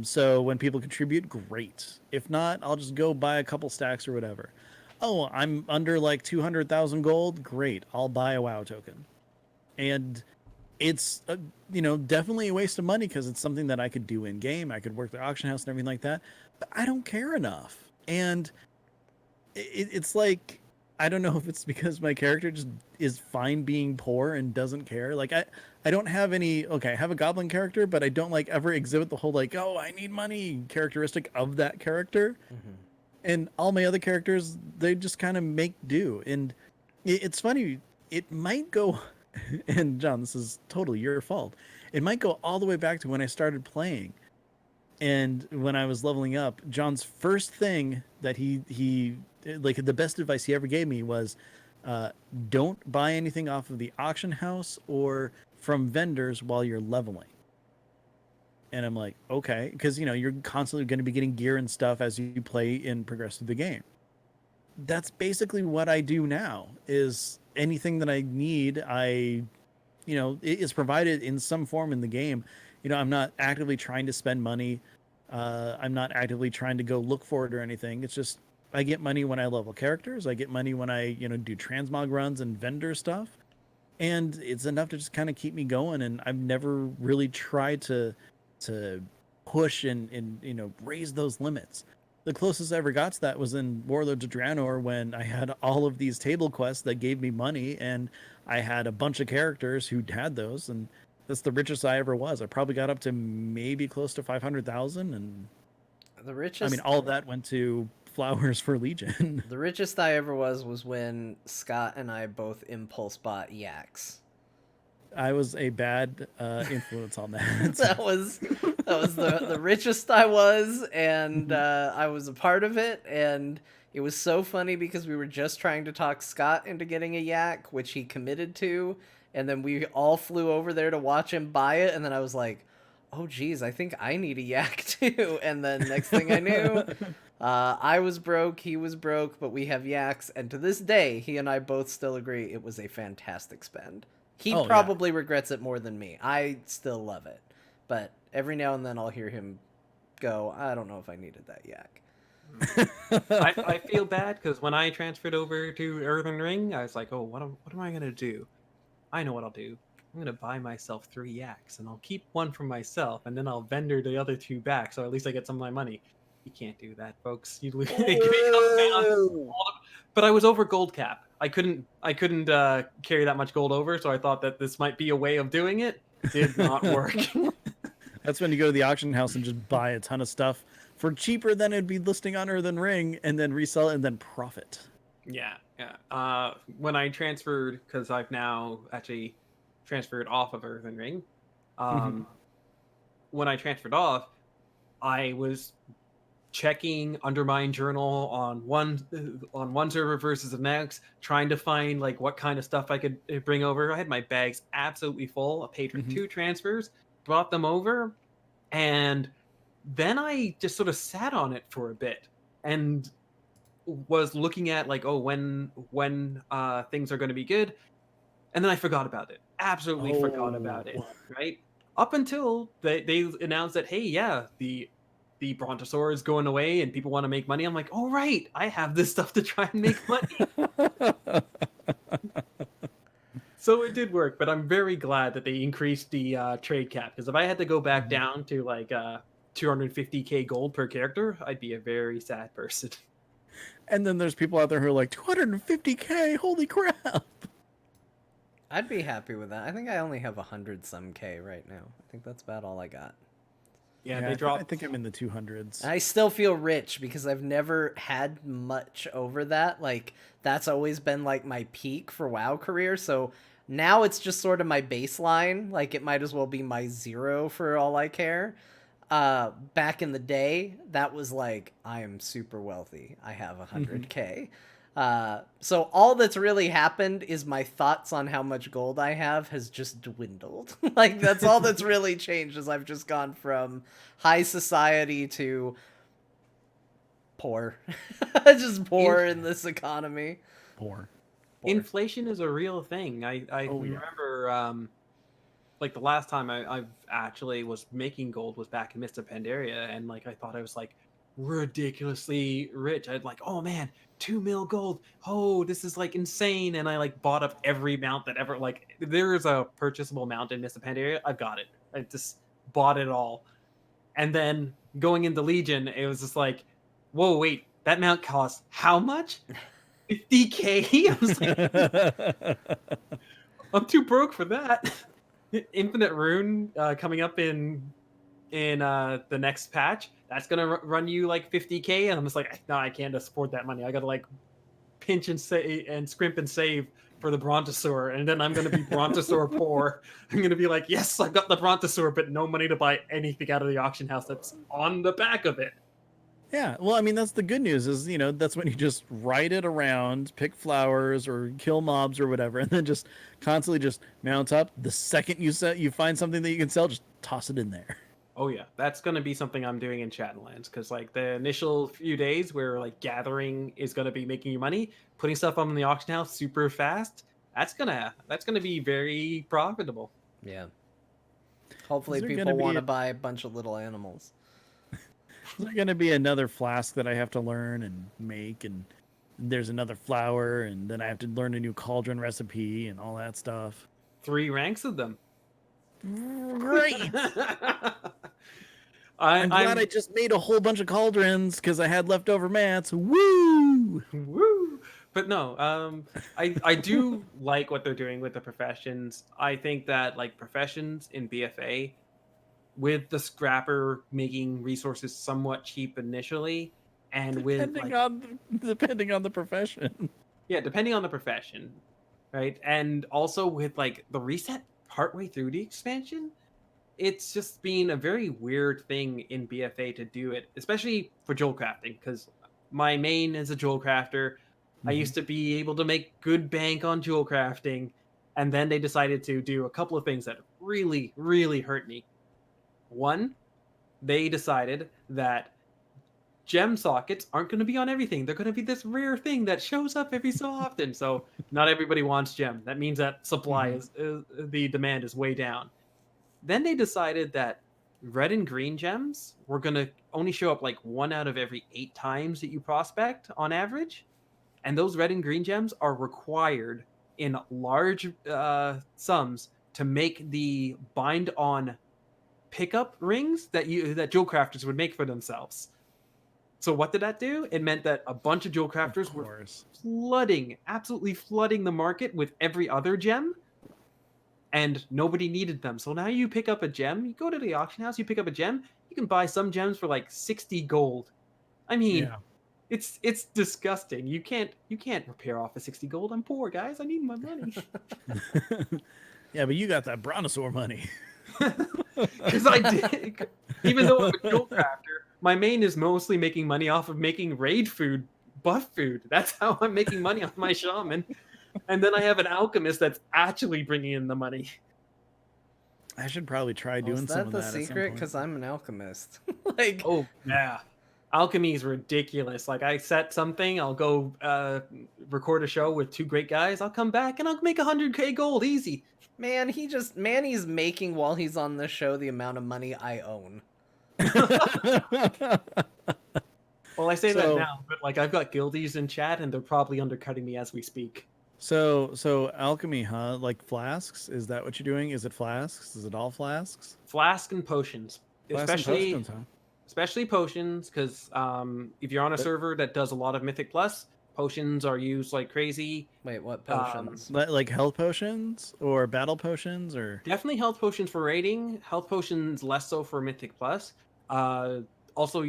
So when people contribute, great. If not, I'll just go buy a couple stacks or whatever. Oh, I'm under like 200,000 gold, great, I'll buy a WoW token. And it's definitely a waste of money because it's something that I could do in game, I could work the auction house and everything like that, but I don't care enough. And it's like, I don't know if it's because my character just is fine being poor and doesn't care. Like I don't have any. Okay, I have a goblin character, but I don't like ever exhibit the whole like, oh, I need money characteristic of that character. mm-hmm. And all my other characters, they just kind of make do. And it's funny. It might go. And John, this is totally your fault. It might go all the way back to when I started playing. And when I was leveling up, John's first thing that he like the best advice he ever gave me was, don't buy anything off of the auction house or from vendors while you're leveling. And I'm like, okay, because you're constantly going to be getting gear and stuff as you play and progress through the game. That's basically what I do now. Is anything that I need, it is provided in some form in the game. I'm not actively trying to spend money. I'm not actively trying to go look for it or anything. It's just I get money when I level characters. I get money when I do transmog runs and vendor stuff, and it's enough to just kind of keep me going. And I've never really tried to push and raise those limits. The closest I ever got to that was in Warlords of Draenor when I had all of these table quests that gave me money, and I had a bunch of characters who had those, and that's the richest I ever was. I probably got up to maybe close to 500,000, and The I mean richest all of that went to flowers for Legion. the richest I ever was when Scott and I both impulse bought yaks. I was a bad influence on that. That was the richest I was, and I was a part of it, and it was so funny because we were just trying to talk Scott into getting a yak, which he committed to, and then we all flew over there to watch him buy it, and then I was like, oh geez, I think I need a yak too, and then next thing I knew, I was broke, he was broke, but we have yaks, and to this day, he and I both still agree it was a fantastic spend. He Oh, yeah. probably regrets it more than me. I still love it. But every now and then I'll hear him go, I don't know if I needed that yak. I feel bad because when I transferred over to Earthen Ring, I was like, oh, what am I gonna do? I know what I'll do. I'm gonna buy myself 3 yaks, and I'll keep one for myself, and then I'll vendor the other 2 back, so at least I get some of my money. You can't do that, folks. You lose. It comes down. But I was over gold cap. I couldn't carry that much gold over, so I thought that this might be a way of doing it. Did not work. That's when you go to the auction house and just buy a ton of stuff for cheaper than it'd be listing on Earthen Ring, and then resell it and then profit. Yeah. When I transferred, because I've now actually transferred off of Earthen Ring. When I transferred off, I was checking Undermine Journal on one server versus the next, trying to find like what kind of stuff I could bring over. I had my bags absolutely full. I paid for 2 transfers, brought them over, and then I just sort of sat on it for a bit and was looking at like, oh, when things are going to be good, and then I forgot about it. Absolutely forgot about it. Right up until they announced that, hey, yeah, the the Brontasaurus is going away and people want to make money, I'm like, oh right, I have this stuff to try and make money. So it did work, but I'm very glad that they increased the trade cap, because if I had to go back down to like 250k gold per character, I'd be a very sad person. And then there's people out there who are like 250k, holy crap. I'd be happy with that. I think I only have 100 some K right now. I think that's about all I got. Yeah, I they dropped. I think I'm in the 200s. I still feel rich because I've never had much over that. Like, that's always been like my peak for WoW career. So now it's just sort of my baseline. Like, it might as well be my zero for all I care. Back in the day, that was like, I am super wealthy. I have 100K. So all that's really happened is my thoughts on how much gold I have has just dwindled. Like, that's all that's really changed, is I've just gone from high society to poor. Just poor in this economy. Poor. Inflation is a real thing. I Oh, yeah. remember like the last time I've actually was making gold was back in Mr. Pandaria, and like I thought I was like ridiculously rich. I'd like, oh man, 2 mil gold. Oh, this is like insane. And I like bought up every mount that ever, like, there is a purchasable mount in Mr. Pandaria. I've got it. I just bought it all. And then going into Legion, it was just like, whoa, wait, that mount costs how much? 50k? I was like, I'm too broke for that. Infinite Rune coming up in the next patch, that's gonna run you like 50k, and I'm just like, no, I can't afford that money. I gotta like pinch and save and scrimp and save for the Brontosaur, and then I'm gonna be Brontosaur poor. I'm gonna be like, yes, I've got the Brontosaur, but no money to buy anything out of the auction house that's on the back of it. Yeah, well, I mean, that's the good news is, that's when you just ride it around, pick flowers or kill mobs or whatever, and then just constantly just mount up. The second you find something that you can sell, just toss it in there. Oh yeah, that's gonna be something I'm doing in Shadowlands, because like the initial few days where like gathering is gonna be making you money, putting stuff on the auction house super fast, that's gonna be very profitable. Yeah. Hopefully Is there people gonna be want to a- buy a bunch of little animals. Is there going to be another flask that I have to learn and make, and there's another flower, and then I have to learn a new cauldron recipe and all that stuff? 3 ranks of them. Great! I'm glad I just made a whole bunch of cauldrons because I had leftover mats. Woo! Woo! But no, I do like what they're doing with the professions. I think that like professions in BFA, with the scrapper making resources somewhat cheap initially, and with like, Depending on the profession. yeah, depending on the profession, right? And also with like the reset partway through the expansion, it's just been a very weird thing in BFA to do it, especially for jewel crafting, because my main is a jewel crafter. I used to be able to make good bank on jewel crafting, and then they decided to do a couple of things that really, really hurt me. One, they decided that gem sockets aren't going to be on everything. They're going to be this rare thing that shows up every so often. So not everybody wants gem. That means that supply is the demand is way down. Then they decided that red and green gems were going to only show up like 1 out of every 8 times that you prospect on average. And those red and green gems are required in large sums to make the bind on pickup rings that jewel crafters would make for themselves. So what did that do? It meant that a bunch of jewel crafters were absolutely flooding the market with every other gem, and nobody needed them. So now you pick up a gem, you go to the auction house, you pick up a gem, you can buy some gems for like 60 gold. I mean, it's disgusting. You can't repair off a 60 gold. I'm poor, guys. I need my money. Yeah, but you got that Brontosaur money. Because I did. Even though I'm a jewel crafter, my main is mostly making money off of making raid food, buff food. That's how I'm making money off my shaman. And then I have an alchemist that's actually bringing in the money. I should probably try doing some of that. Is that the secret? Because I'm an alchemist. Like, oh yeah, alchemy is ridiculous. Like I set something, I'll go record a show with 2 great guys. I'll come back and I'll make 100k gold easy. Man, Manny's making while he's on the show the amount of money I own. Well, I say that So- now, but like I've got guildies in chat, and they're probably undercutting me as we speak. So alchemy, huh? Like flasks? Is that what you're doing? Is it flasks? Is it all flasks? Flask and potions, Flasks and especially potions, huh? especially potions, because if you're on a But- server that does a lot of Mythic Plus, potions are used like crazy. Wait, what Um, potions? Like health potions or battle potions or Definitely health potions for raiding. Health potions less so for Mythic Plus. Uh, also,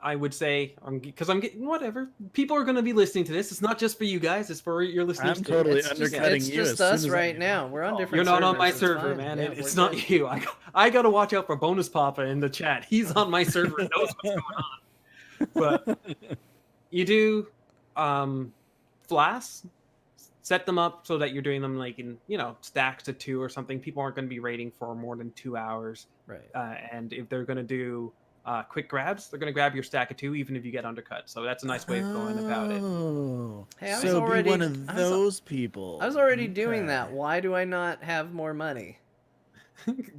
I would say, because I'm getting whatever. People are going to be listening to this. It's not just for you guys. It's for your listeners I'm too. totally It's just, undercutting it's you just as soon us as I right get now. off the We're on call. different You're not on my servers, it's server, fine. man. Yeah, It's we're not good. you. I got to watch out for Bonus Papa in the chat. He's on my server and knows what's going on. But you do flasks, set them up so that you're doing them like in stacks of 2 or something. People aren't going to be raiding for more than 2 hours. Right. And if they're going to do quick grabs, they're going to grab your stack of 2 even if you get undercut. So that's a nice way of going about it. Oh, Hey, I was so already- be one of I was- those people. I was already doing that. Okay. Why do I not have more money?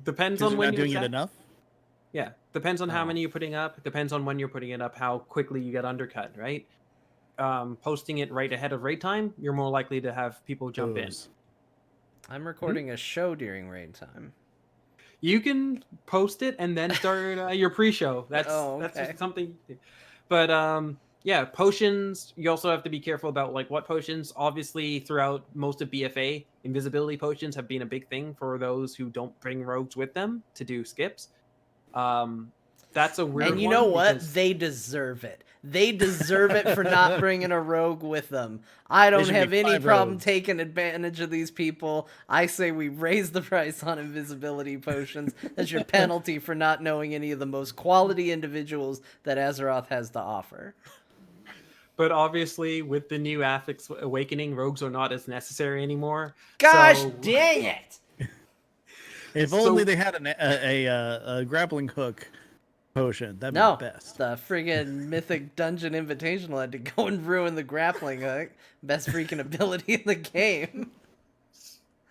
Depends 'Cause on you're when not you're doing it enough. Yeah, depends on how Oh. many you're putting up. Depends on when you're putting it up, how quickly you get undercut, right? Posting it right ahead of raid time, you're more likely to have people jump in. Those. I'm recording a show during raid time. You can post it and then start your pre-show. That's Oh, that's okay. just something. You do. But yeah, potions. You also have to be careful about like what potions. Obviously, throughout most of BFA, invisibility potions have been a big thing for those who don't bring rogues with them to do skips. That's a weird And you one know what? because- They deserve it. They deserve it for not bringing a rogue with them. I don't should have make any 5 problem rogues. taking advantage of these people. I say we raise the price on invisibility potions. That's your penalty for not knowing any of the most quality individuals that Azeroth has to offer. But obviously, with the new Affix Awakening, rogues are not as necessary anymore. Gosh So- dang it! If So- only they had a grappling hook potion, that'd be No, the best. the friggin' Mythic Dungeon Invitational had to go and ruin the grappling hook. Best freaking ability in the game.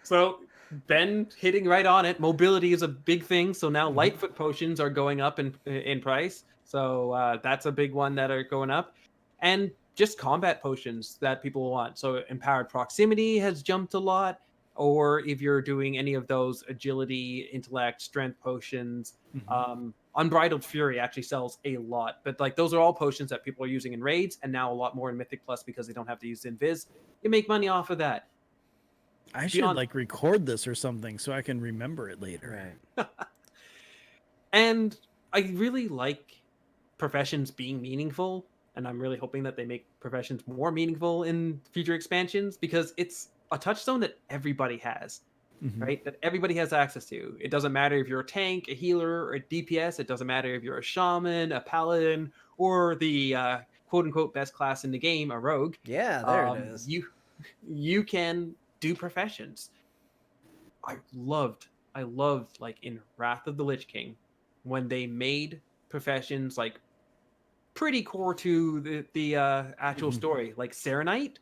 So Ben hitting right on it. Mobility is a big thing. So now Lightfoot potions are going up in price. So that's a big one that are going up, and just combat potions that people want. So empowered proximity has jumped a lot. Or if you're doing any of those agility, intellect, strength potions, Unbridled Fury actually sells a lot. But like those are all potions that people are using in raids, and now a lot more in Mythic Plus because they don't have to use Invis. You make money off of that. I should Beyond- like record this or something so I can remember it later. Right. And I really like professions being meaningful, and I'm really hoping that they make professions more meaningful in future expansions because it's a touchstone that everybody has, Mhm. right? That everybody has access to. It doesn't matter if you're a tank, a healer, or a DPS. It doesn't matter if you're a shaman, a paladin, or the quote unquote best class in the game, a rogue. Yeah, there it is. You can do professions. I loved like in Wrath of the Lich King when they made professions like pretty core to the actual story. Like Serenite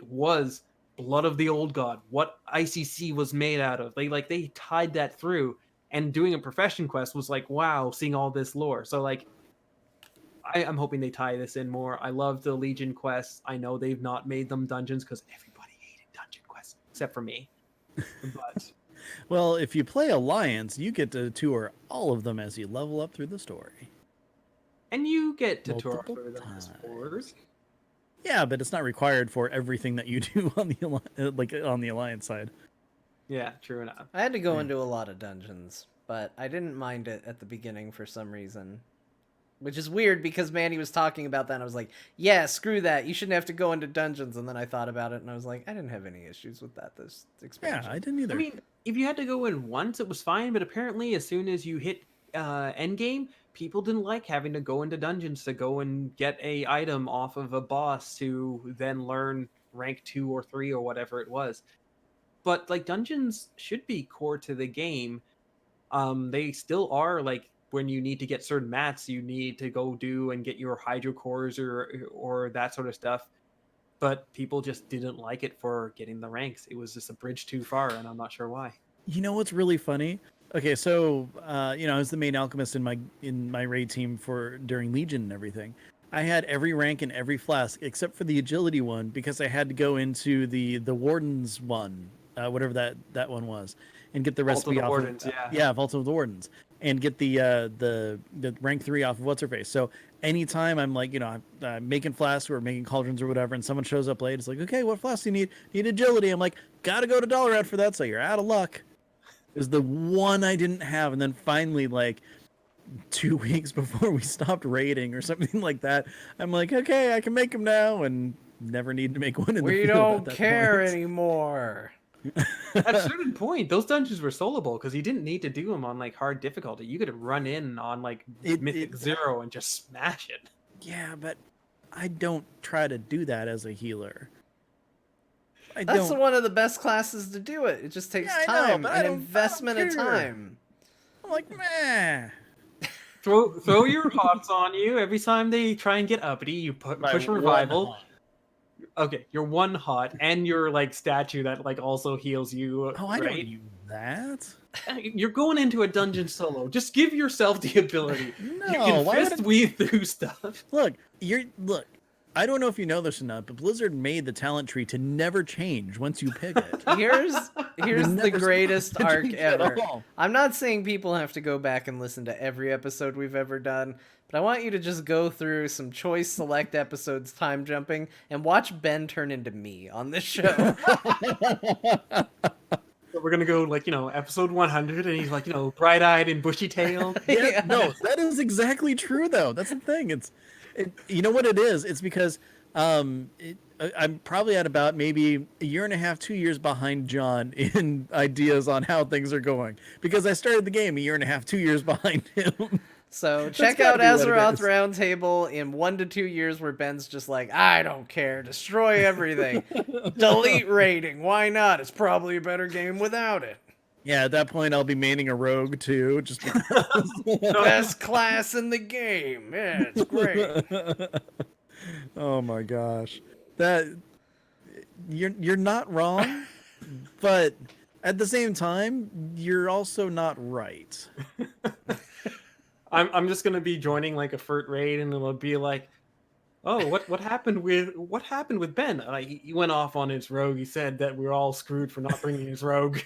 was blood of the old god. What ICC was made out of. They tied that through, and doing a profession quest was like wow, seeing all this lore. So like I'm hoping they tie this in more. I love the Legion quests. I know they've not made them dungeons because everybody hated dungeon quests except for me. But Well, if you play Alliance, you get to tour all of them as you level up through the story. and you get to tour Multiple through them as spores. Yeah, but it's not required for everything that you do on on the Alliance side. Yeah, true enough. I had to go into a lot of dungeons, but I didn't mind it at the beginning for some reason. Which is weird because Manny was talking about that and I was like, yeah, screw that. You shouldn't have to go into dungeons. And then I thought about it and I was like, I didn't have any issues with that this expansion. Yeah, I didn't either. I mean, if you had to go in once, it was fine. But apparently, as soon as you hit endgame, people didn't like having to go into dungeons to go and get a item off of a boss to then learn rank 2 or 3 or whatever it was. But like dungeons should be core to the game. They still are like when you need to get certain mats, you need to go do and get your hydro cores or that sort of stuff. But people just didn't like it for getting the ranks. It was just a bridge too far, and I'm not sure why. You know what's really funny? okay, so I was the main alchemist in my raid team for during Legion and everything. I had every rank and every flask except for the agility one because I had to go into the warden's one, whatever that one was, and get the Vault of recipe the off Wardens, of yeah. Vault of the Wardens, and get the rank 3 off of what's her face. So anytime I'm like, I'm making flasks or making cauldrons or whatever, and someone shows up late, it's like, okay, what flask do you need? Need agility. I'm like, gotta go to Dollar Out for that. So you're out of luck. It was the one I didn't have, and then finally, like 2 weeks before we stopped raiding or something like that, I'm like, okay, I can make them now, and never need to make one in the We field don't at that care point. anymore. At a certain point, those dungeons were soloable because you didn't need to do them on like hard difficulty. You could run in on like Mythic 0 and just smash it. Yeah, but I don't try to do that as a healer. That's one of the best classes to do it. It just takes time, an investment of time. I'm like, meh. Throw your hots on you every time they try and get uppity. You push revival. Okay, your one hot and your like statue that like also heals you. Oh, I don't use that. You're going into a dungeon solo. Just give yourself the ability. No, you can fist weave through stuff. Look. I don't know if you know this or not, but Blizzard made the talent tree to never change once you pick it. Here's the greatest arc ever. I'm not saying people have to go back and listen to every episode we've ever done, but I want you to just go through some choice select episodes time jumping and watch Ben turn into me on this show. So we're gonna go like episode 100, and he's like bright-eyed and bushy-tailed. Yeah, no, that is exactly true though. That's the thing. You know what it is? It's because I'm probably at about maybe a year and a half, 2 years behind John in ideas on how things are going. Because I started the game a year and a half, 2 years behind him. So check out Azeroth Roundtable in 1 to 2 years where Ben's just like, I don't care, destroy everything. Delete rating, why not? It's probably a better game without it. Yeah, at that point I'll be maining a rogue too, just because. Best class in the game. Yeah, it's great. Oh my gosh. You're not wrong, but at the same time, you're also not right. I'm just gonna be joining like a FERT raid, and it'll be like, oh, what happened with Ben? He went off on his rogue. He said that we're all screwed for not bringing his rogue.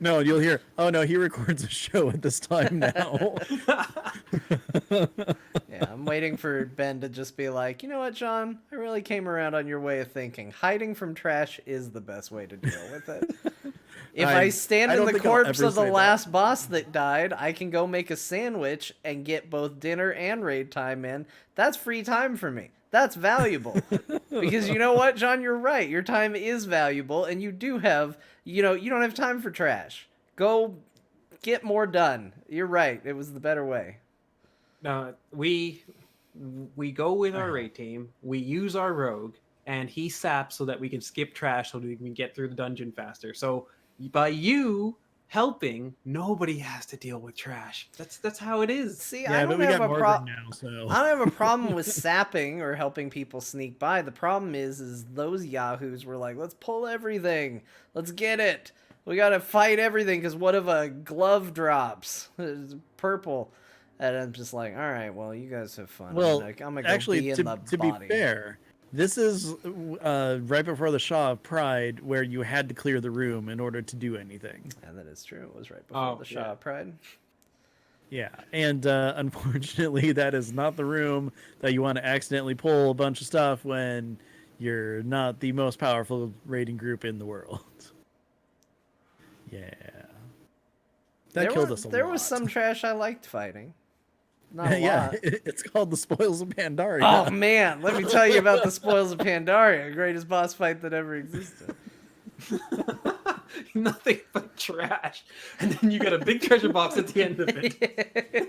No, you'll hear, oh no, he records a show at this time now. Yeah, I'm waiting for Ben to just be like, you know what, John? I really came around on your way of thinking. Hiding from trash is the best way to deal with it. If I stand in the corpse of the last boss that died, I can go make a sandwich and get both dinner and raid time in. That's free time for me. That's valuable. Because you know what, John? You're right. Your time is valuable, and you do have, you don't have time for trash. Go get more done. You're right. It was the better way. We go with our raid team. We use our rogue, and he saps so that we can skip trash so that we can get through the dungeon faster. So by you helping, nobody has to deal with trash. That's how it is. See, I don't have a problem now, so I don't have a problem with sapping or helping people sneak by. The problem is those yahoos were like, let's pull everything. Let's get it. We gotta fight everything because what if a glove drops? It's purple. And I'm just like, all right, well, you guys have fun. Well, I'm gonna go actually, be in the to body. be fair, this is right before the Shaw of Pride, where you had to clear the room in order to do anything. And that is true. It was right before the Shaw of Pride. Yeah, and unfortunately, that is not the room that you want to accidentally pull a bunch of stuff when you're not the most powerful raiding group in the world. Yeah. That killed us a lot. There was some trash I liked fighting. Not a lot. It's called the Spoils of Pandaria. Oh man, let me tell you about the Spoils of Pandaria, greatest boss fight that ever existed. Nothing but trash, and then you got a big treasure box at the end of it.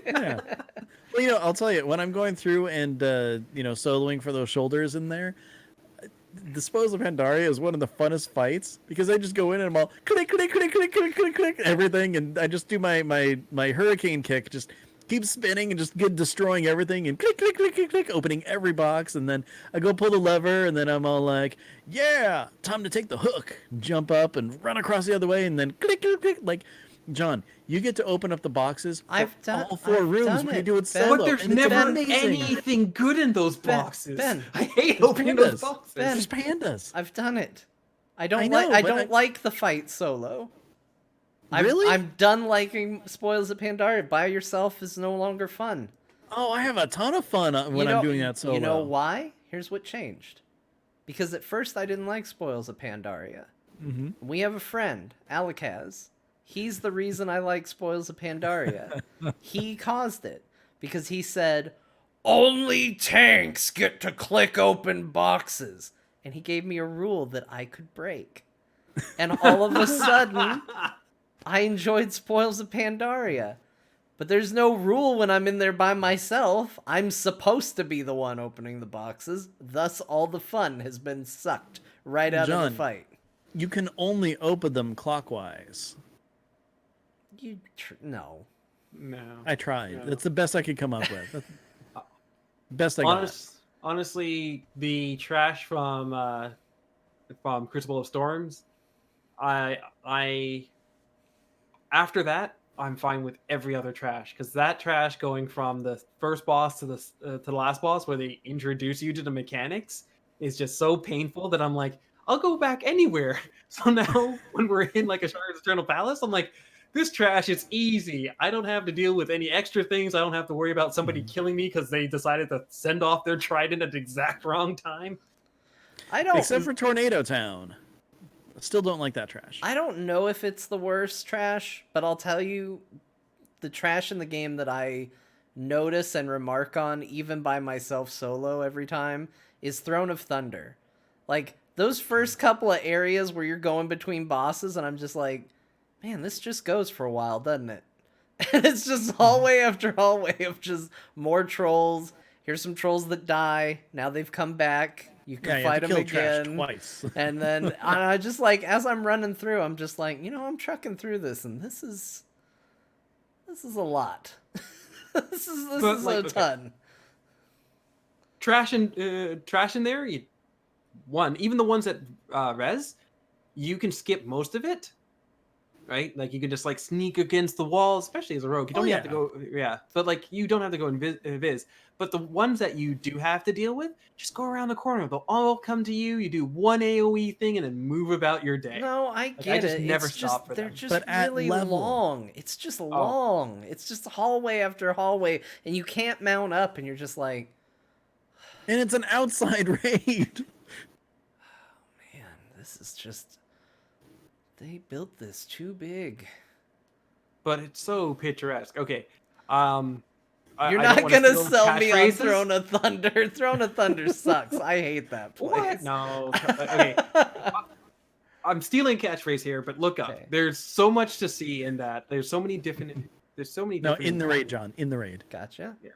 Yeah. Well, I'll tell you, when I'm going through and soloing for those shoulders in there, the Spoils of Pandaria is one of the funnest fights because I just go in and I'm all click, click, click, click, click, click, click, everything, and I just do my hurricane kick, just keep spinning and just get destroying everything and click, click, click, click, click, opening every box, and then I go pull the lever, and then I'm all like, yeah, time to take the hook, jump up and run across the other way, and then click, click, click, like John, you get to open up the boxes for I've done- all 4 I've rooms done when you it, do it Ben. solo. But there's and it's never amazing. anything good in those Ben, boxes. Ben, I hate There's opening those pandas. boxes. Ben. There's pandas. I've done it. I I don't know, like. I but don't like the fight solo. Really? I'm done liking Spoils of Pandaria. By yourself is no longer fun. Oh, I have a ton of fun when I'm doing that solo. You know why? Here's what changed. Because at first I didn't like Spoils of Pandaria. Mm-hmm. We have a friend, Alakaz. He's the reason I like Spoils of Pandaria. He caused it. Because he said, only tanks get to click open boxes. And he gave me a rule that I could break. And all of a sudden, I enjoyed Spoils of Pandaria. But there's no rule when I'm in there by myself. I'm supposed to be the one opening the boxes. Thus, all the fun has been sucked right out of John, the fight. You can only open them clockwise. No. No. I tried. No. That's the best I could come up with. Best I got. Honestly, the trash from Crucible of Storms, I after that, I'm fine with every other trash, because that trash going from the first boss to the last boss, where they introduce you to the mechanics, is just so painful that I'm like, I'll go back anywhere. So now when we're in like a Shard's Eternal Palace, I'm like, this trash, it's easy. I don't have to deal with any extra things. I don't have to worry about somebody killing me because they decided to send off their trident at the exact wrong time. I don't. Except for Tornado Town. Still don't like that trash. I don't know if it's the worst trash, but I'll tell you, the trash in the game that I notice and remark on, even by myself solo every time, is Throne of Thunder. Like, those first couple of areas where you're going between bosses, and I'm just like, man, this just goes for a while, doesn't it? And it's just hallway after hallway of just more trolls. Here's some trolls that die. Now they've come back. You can fight them again. Twice. And then I just like, as I'm running through, I'm just like, I'm trucking through this, and this is a lot. this is a ton. Trash in there. Even the ones that res, you can skip most of it, right? Like you can just like sneak against the wall, especially as a rogue. You don't have to go, but like you don't have to go invis. But the ones that you do have to deal with, just go around the corner. They'll all come to you. You do one AOE thing and then move about your day. No, I get it. Never stop for them. They're just really long. It's just long. It's just hallway after hallway, and you can't mount up, and you're just like, and it's an outside raid. Man, this is just, they built this too big. But it's so picturesque. Okay. You're not gonna sell me on Throne of Thunder. Throne of Thunder sucks. I hate that place. What? No. Okay. I'm stealing catchphrase here, but look up. Okay. There's so much to see in that. There's so many different. No, in the raid, John. In the raid. Gotcha. Yeah.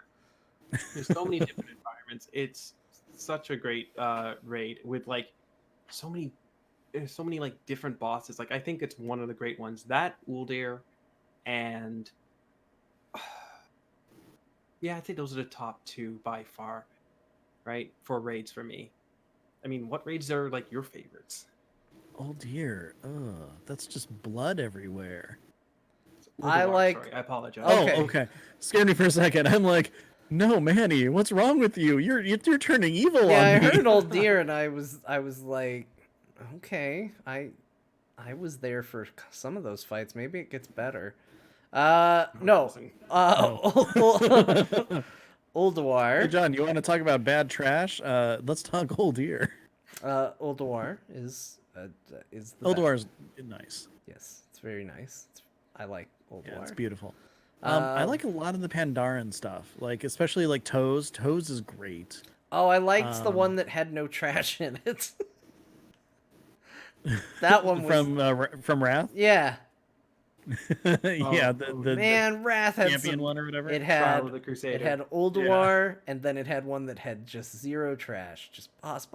There's so many different environments. It's such a great raid with like so many like different bosses. Like I think it's one of the great ones. That Ulduar and yeah, I'd say those are the top 2 by far, right? For raids for me. I mean, what raids are like your favorites? Oh dear. That's just blood everywhere. Sorry, I apologize. Okay. Oh, okay. Scared me for a second. I'm like, no, Manny, what's wrong with you? You're turning evil on me. Yeah, I heard Old Deer, and I was like, okay, I was there for some of those fights. Maybe it gets better. No. Ulduar. Hey, John, you want to talk about bad trash? Let's talk Old Deer. Ulduar is the Ulduar's nice. Yes, it's very nice. I like Ulduar. Yeah, it's beautiful. I like a lot of the Pandaren stuff, like especially like Toes. Toes is great. Oh, I liked the one that had no trash in it. That one was from Wrath. Yeah. Yeah, the man, Wrath had champion one or whatever. It had the Crusader. It had Ulduar, and then it had one that had just zero trash, just boss.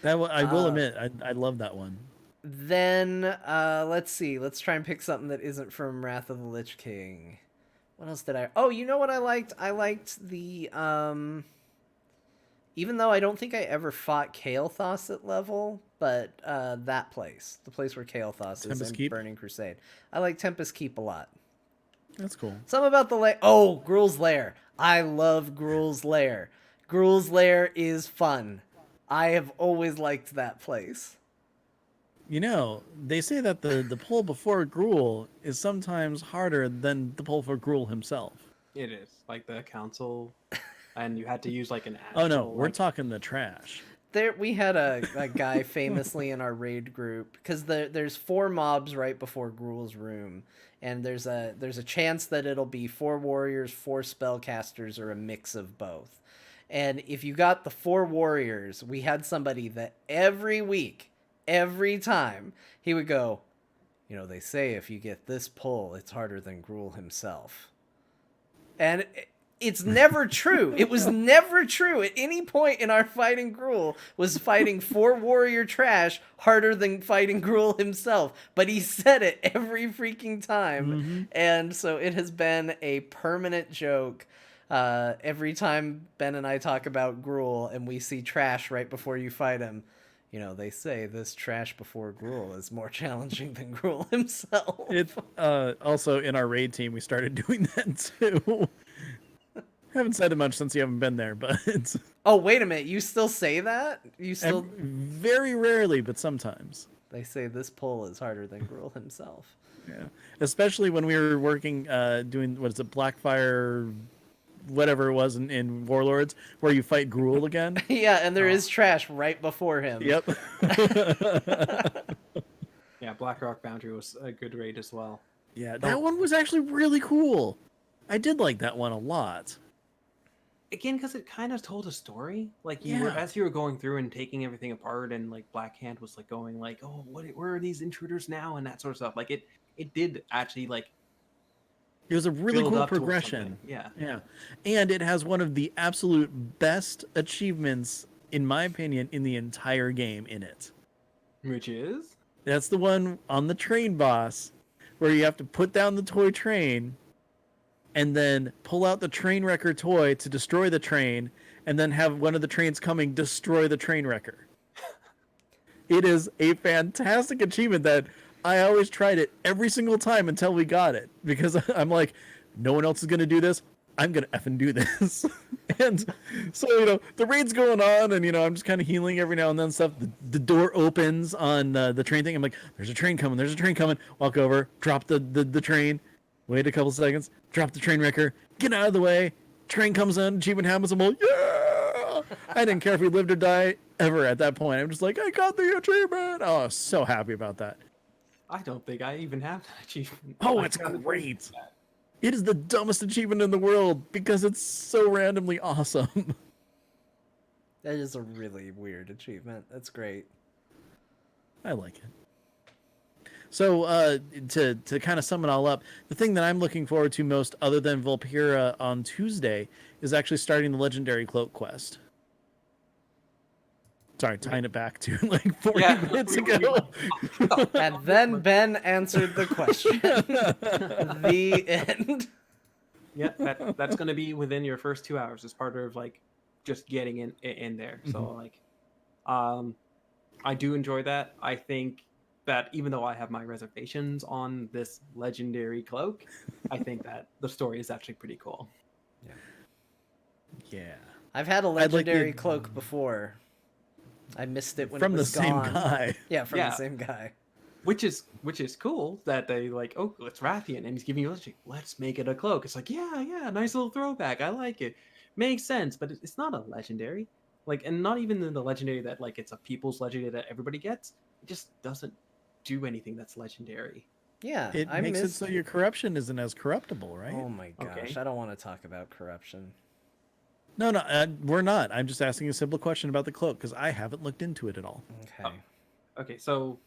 That one, I will admit, I love that one. Then let's see. Let's try and pick something that isn't from Wrath of the Lich King. What else did I? Oh, you know what I liked? I liked the even though I don't think I ever fought Kael'thas at level, but that place, the place where Kael'thas is Tempest in Keep? Burning Crusade. I like Tempest Keep a lot. That's cool. Something about the lair. Oh, Gruul's Lair. I love Gruul's Lair. Gruul's Lair is fun. I have always liked that place. You know, they say that the pull before Gruul is sometimes harder than the pull for Gruul himself. It is like the council, and you had to use like an Oh actual. no, we're like, talking the trash. There, we had a guy famously in our raid group because there's 4 mobs right before Gruul's room, and there's a chance that it'll be 4 warriors, 4 spellcasters, or a mix of both. And if you got the 4 warriors, we had somebody that every week, every time, he would go, you know, they say if you get this pull, it's harder than Gruul himself. And it's never true. It was never true. At any point in our fighting Gruul was fighting 4 warrior trash harder than fighting Gruul himself. But he said it every freaking time. Mm-hmm. And so it has been a permanent joke. Every time Ben and I talk about Gruul and we see trash right before you fight him, you know, they say this trash before Gruul is more challenging than Gruul himself. It's also in our raid team we started doing that too. Haven't said it much since you haven't been there, but it's Oh, wait a minute. You still say that? You still... very rarely, but sometimes. They say this pull is harder than Gruul himself. Yeah, especially when we were working, doing what is it, Blackfire, whatever it was in Warlords, where you fight Gruul again. Yeah, and there is trash right before him. Yep. Yeah, Blackrock Boundary was a good raid as well. Yeah, that one was actually really cool. I did like that one a lot. Again, because it kind of told a story. Like you were, Yeah. as you were going through and taking everything apart, and like Black Hand was like going like, "Oh, where are these intruders now?" and that sort of stuff. Like it did actually like It was a really build cool up towards progression. something. Yeah. Yeah. And it has one of the absolute best achievements, in my opinion, in the entire game in it. Which is? That's the one on the train boss where you have to put down the toy train and then pull out the train wrecker toy to destroy the train and then have one of the trains coming destroy the train wrecker. It is a fantastic achievement that I always tried it every single time until we got it because I'm like, no one else is going to do this. I'm going to effing do this. And so, you know, the raid's going on and, you know, I'm just kind of healing every now and then stuff. The door opens on the train thing. I'm like, there's a train coming. There's a train coming. Walk over, drop the train, wait a couple seconds, drop the train wrecker, get out of the way. Train comes in, achievement happens. I'm like, yeah! I didn't care if we lived or die ever at that point. I'm just like, I got the achievement. Oh, I was so happy about that. I don't think I even have that achievement. Oh, I it's kinda great. think that. It is the dumbest achievement in the world because it's so randomly awesome. That is a really weird achievement. That's great. I like it. So to kind of sum it all up, the thing that I'm looking forward to most, other than Vulpera on Tuesday, is actually starting the Legendary Cloak quest. Sorry, tying it back to like 40 minutes ago. And then Ben answered the question. The end. Yeah, that's going to be within your first 2 hours as part of like just getting in there. So like, I do enjoy that. I think that even though I have my reservations on this legendary cloak, I think that the story is actually pretty cool. Yeah. I've had a like the- legendary cloak before. I missed it when From it the was same gone. guy. Yeah, from Yeah. the same guy. Which is cool that they like, oh, it's Rathian and he's giving you a legendary. Let's make it a cloak. It's like, yeah, nice little throwback. I like it. Makes sense, but it's not a legendary. Like, and not even in the legendary that like it's a people's legendary that everybody gets. It just doesn't do anything that's legendary. Yeah, It I makes it missed... so your corruption isn't as corruptible, right? Oh my gosh, Okay. I don't want to talk about corruption. No, we're not. I'm just asking a simple question about the cloak because I haven't looked into it at all. Okay. Okay, so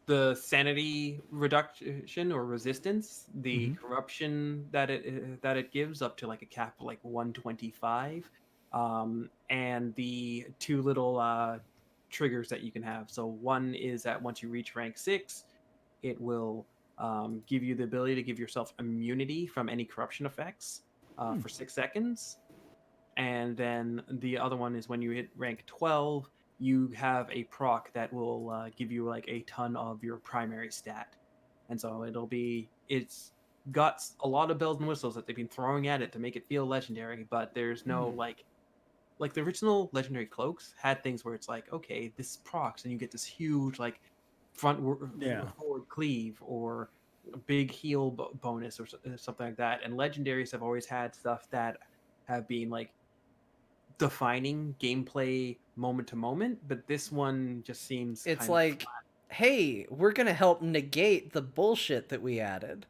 the sanity reduction or resistance, the corruption that it gives up to like a cap of like 125, and the 2 little triggers that you can have. So one is that once you reach rank 6, it will give you the ability to give yourself immunity from any corruption effects for 6 seconds. And then the other one is when you hit rank 12, you have a proc that will give you like a ton of your primary stat, and so it's got a lot of bells and whistles that they've been throwing at it to make it feel legendary, but there's no like the original legendary cloaks had things where it's like, okay, this procs and you get this huge like forward cleave or a big heal bonus or something like that. And legendaries have always had stuff that have been like defining gameplay moment to moment, but this one just seems It's kind like, of hey, we're gonna help negate the bullshit that we added.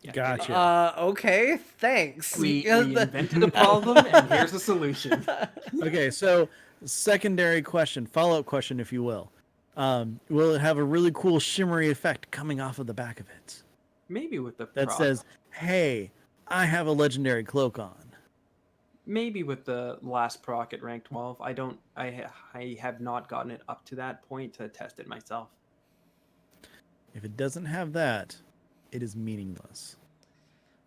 yeah, Gotcha. Okay, thanks. we invented a problem and here's a solution. Okay, so secondary question, follow-up question, if you will. Will it have a really cool shimmery effect coming off of the back of it Maybe with the that proc. says, "Hey, I have a legendary cloak on"? Maybe with the last proc at rank 12. I have not gotten it up to that point to test it myself. If it doesn't have that, it is meaningless.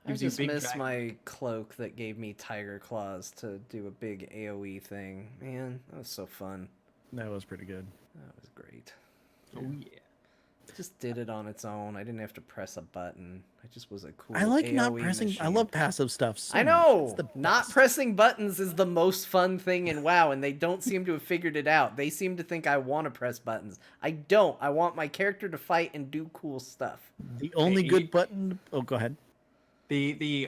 I Gives you just big miss dragon. my cloak that gave me tiger claws to do a big AoE thing. Man, that was so fun. That was pretty good. That was great. Oh yeah. It just did it on its own. I didn't have to press a button. I just was a cool I like not AoE pressing. I machine. love passive stuff. So I much. know! It's the Not best. pressing buttons is the most fun thing in WoW, and they don't seem to have figured it out. They seem to think I want to press buttons. I don't. I want my character to fight and do cool stuff. The only Hey, good button. Oh, go ahead. The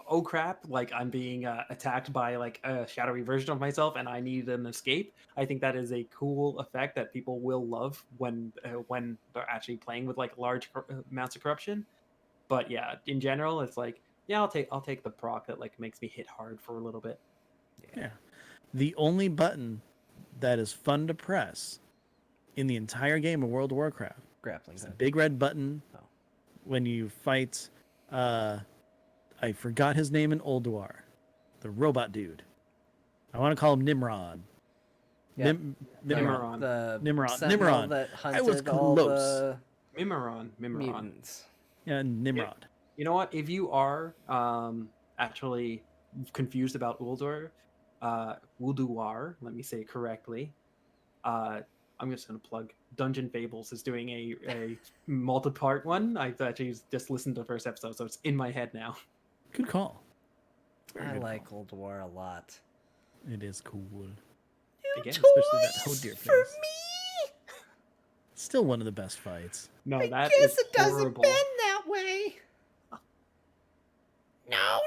oh crap, like I'm being attacked by like a shadowy version of myself and I need an escape. I think that is a cool effect that people will love when they're actually playing with like large amounts of corruption. But yeah, in general, it's like, yeah, I'll take the proc that like makes me hit hard for a little bit. Yeah. The only button that is fun to press in the entire game of World of Warcraft Grappling is the hook. big red button Oh. when you fight. I forgot his name in Ulduar, the robot dude. I want to call him Nimrod. Yeah. Nimrod. The Nimrod. sentinel Nimrod. that I was hunted all close. the Mimiron. mutants. Yeah, Nimrod. You know what? If you are actually confused about Ulduar, let me say it correctly. I'm just gonna plug Dungeon Fables is doing a multi-part one. I've actually just listened to the first episode, so it's in my head now. Good call. Very I good like call. Ulduar a lot. It is cool. Again, especially that whole deer for face. me? Still one of the best fights. No, I that guess is it doesn't horrible. bend that way. No.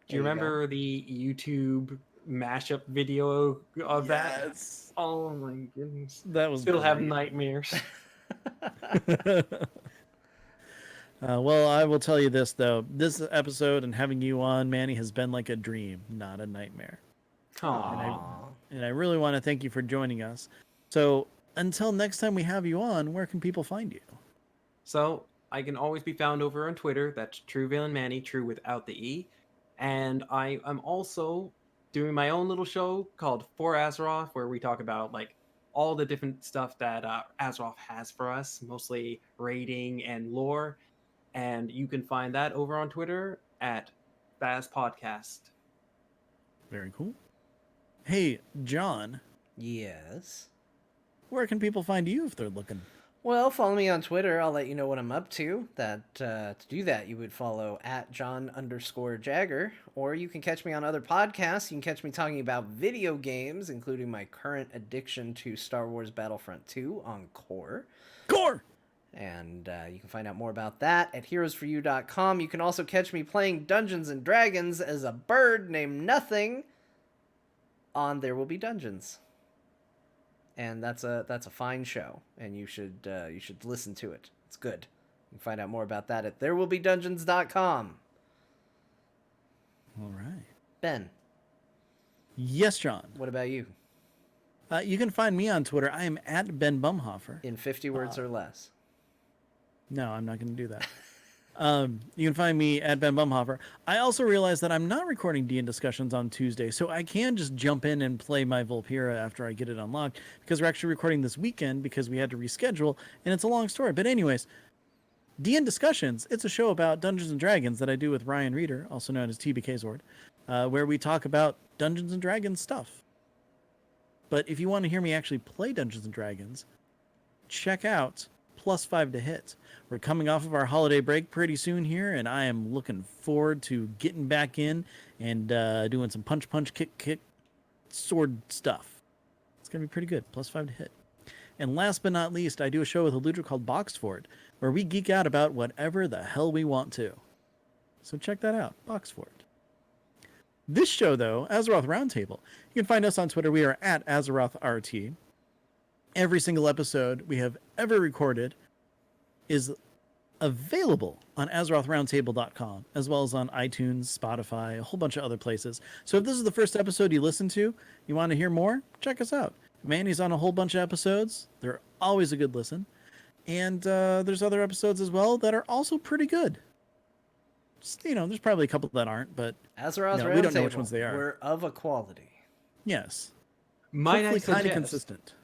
Do you remember the YouTube mashup video of that? Yes. Oh my goodness. That was Still have great. nightmares. Well, I will tell you this though. This episode and having you on, Manny, has been like a dream, not a nightmare. Aw. And I really want to thank you for joining us. So until next time we have you on, where can people find you? So I can always be found over on Twitter. That's True Villain Manny, true without the E. And I am also doing my own little show called For Azeroth, where we talk about like all the different stuff that Azeroth has for us, mostly raiding and lore. And you can find that over on Twitter at Baz Podcast. Very cool. Hey, John, Yes. where can people find you if they're looking? Well, follow me on Twitter. I'll let you know what I'm up to. To do that, you would follow at John_Jagger, or you can catch me on other podcasts. You can catch me talking about video games, including my current addiction to Star Wars Battlefront 2 on Core. Core! And you can find out more about that at heroesforyou.com. You can also catch me playing Dungeons and Dragons as a bird named Nothing on There Will Be Dungeons. And that's a fine show, and you should listen to it. It's good. You can find out more about that at therewillbedungeons.com. All right. Ben, Yes, John. what about you? You can find me on Twitter. I am at Ben Bumhofer. In 50 words or less. No, I'm not going to do that. You can find me at Ben Bumhofer. I also realized that I'm not recording D&D discussions on Tuesday, so I can just jump in and play my Vulpera after I get it unlocked, because we're actually recording this weekend because we had to reschedule, and it's a long story. But anyways, D&D Discussions, it's a show about Dungeons & Dragons that I do with Ryan Reeder, also known as TBK Zord, where we talk about Dungeons and Dragons stuff. But if you want to hear me actually play Dungeons and Dragons, check out +5 to Hit. We're coming off of our holiday break pretty soon here, and I am looking forward to getting back in and doing some punch, kick, sword stuff. It's going to be pretty good. +5 to Hit. And last but not least, I do a show with Ulduar called Boxed For It, where we geek out about whatever the hell we want to. So check that out, Boxed For It. This show, though, Azeroth Roundtable, you can find us on Twitter. We are at AzerothRT. Every single episode we have ever recorded is available on AzerothRoundtable.com, as well as on iTunes, Spotify, a whole bunch of other places. So if this is the first episode you listen to, you want to hear more, check us out. Manny's on a whole bunch of episodes. They're always a good listen. And there's other episodes as well that are also pretty good. Just, there's probably a couple that aren't, but Azeroth we don't know which Roundtable, ones they are. We're of a quality. Yes. Might I Hopefully kind of suggest? consistent.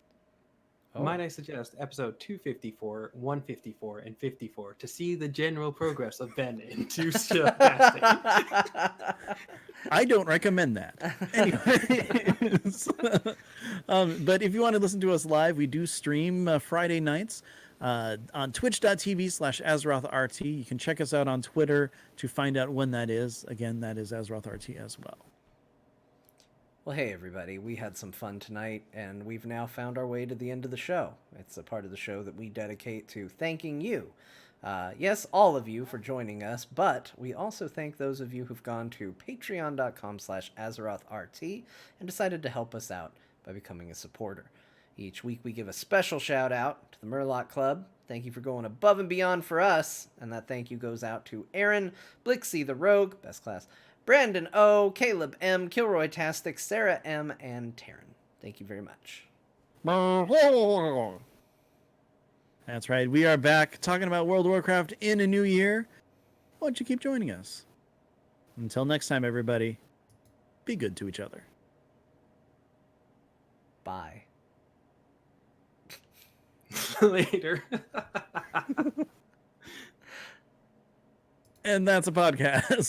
Oh. Might I suggest episode 254, 154, and 54 to see the general progress of Ben into casting? I don't recommend that. Anyways, but if you want to listen to us live, we do stream Friday nights on twitch.tv/AzerothRT. You can check us out on Twitter to find out when that is. Again, that is AzerothRT as well. Well, hey, everybody. We had some fun tonight, and we've now found our way to the end of the show. It's a part of the show that we dedicate to thanking you. Yes, all of you for joining us, but we also thank those of you who've gone to patreon.com/AzerothRT and decided to help us out by becoming a supporter. Each week we give a special shout out to the Murloc Club. Thank you for going above and beyond for us, and that thank you goes out to Aaron, Blixie the Rogue, best class, Brandon O, Caleb M, Kilroy Tastic, Sarah M, and Taryn. Thank you very much. That's right. We are back talking about World of Warcraft in a new year. Why don't you keep joining us? Until next time, everybody, be good to each other. Bye. Later. And that's a podcast.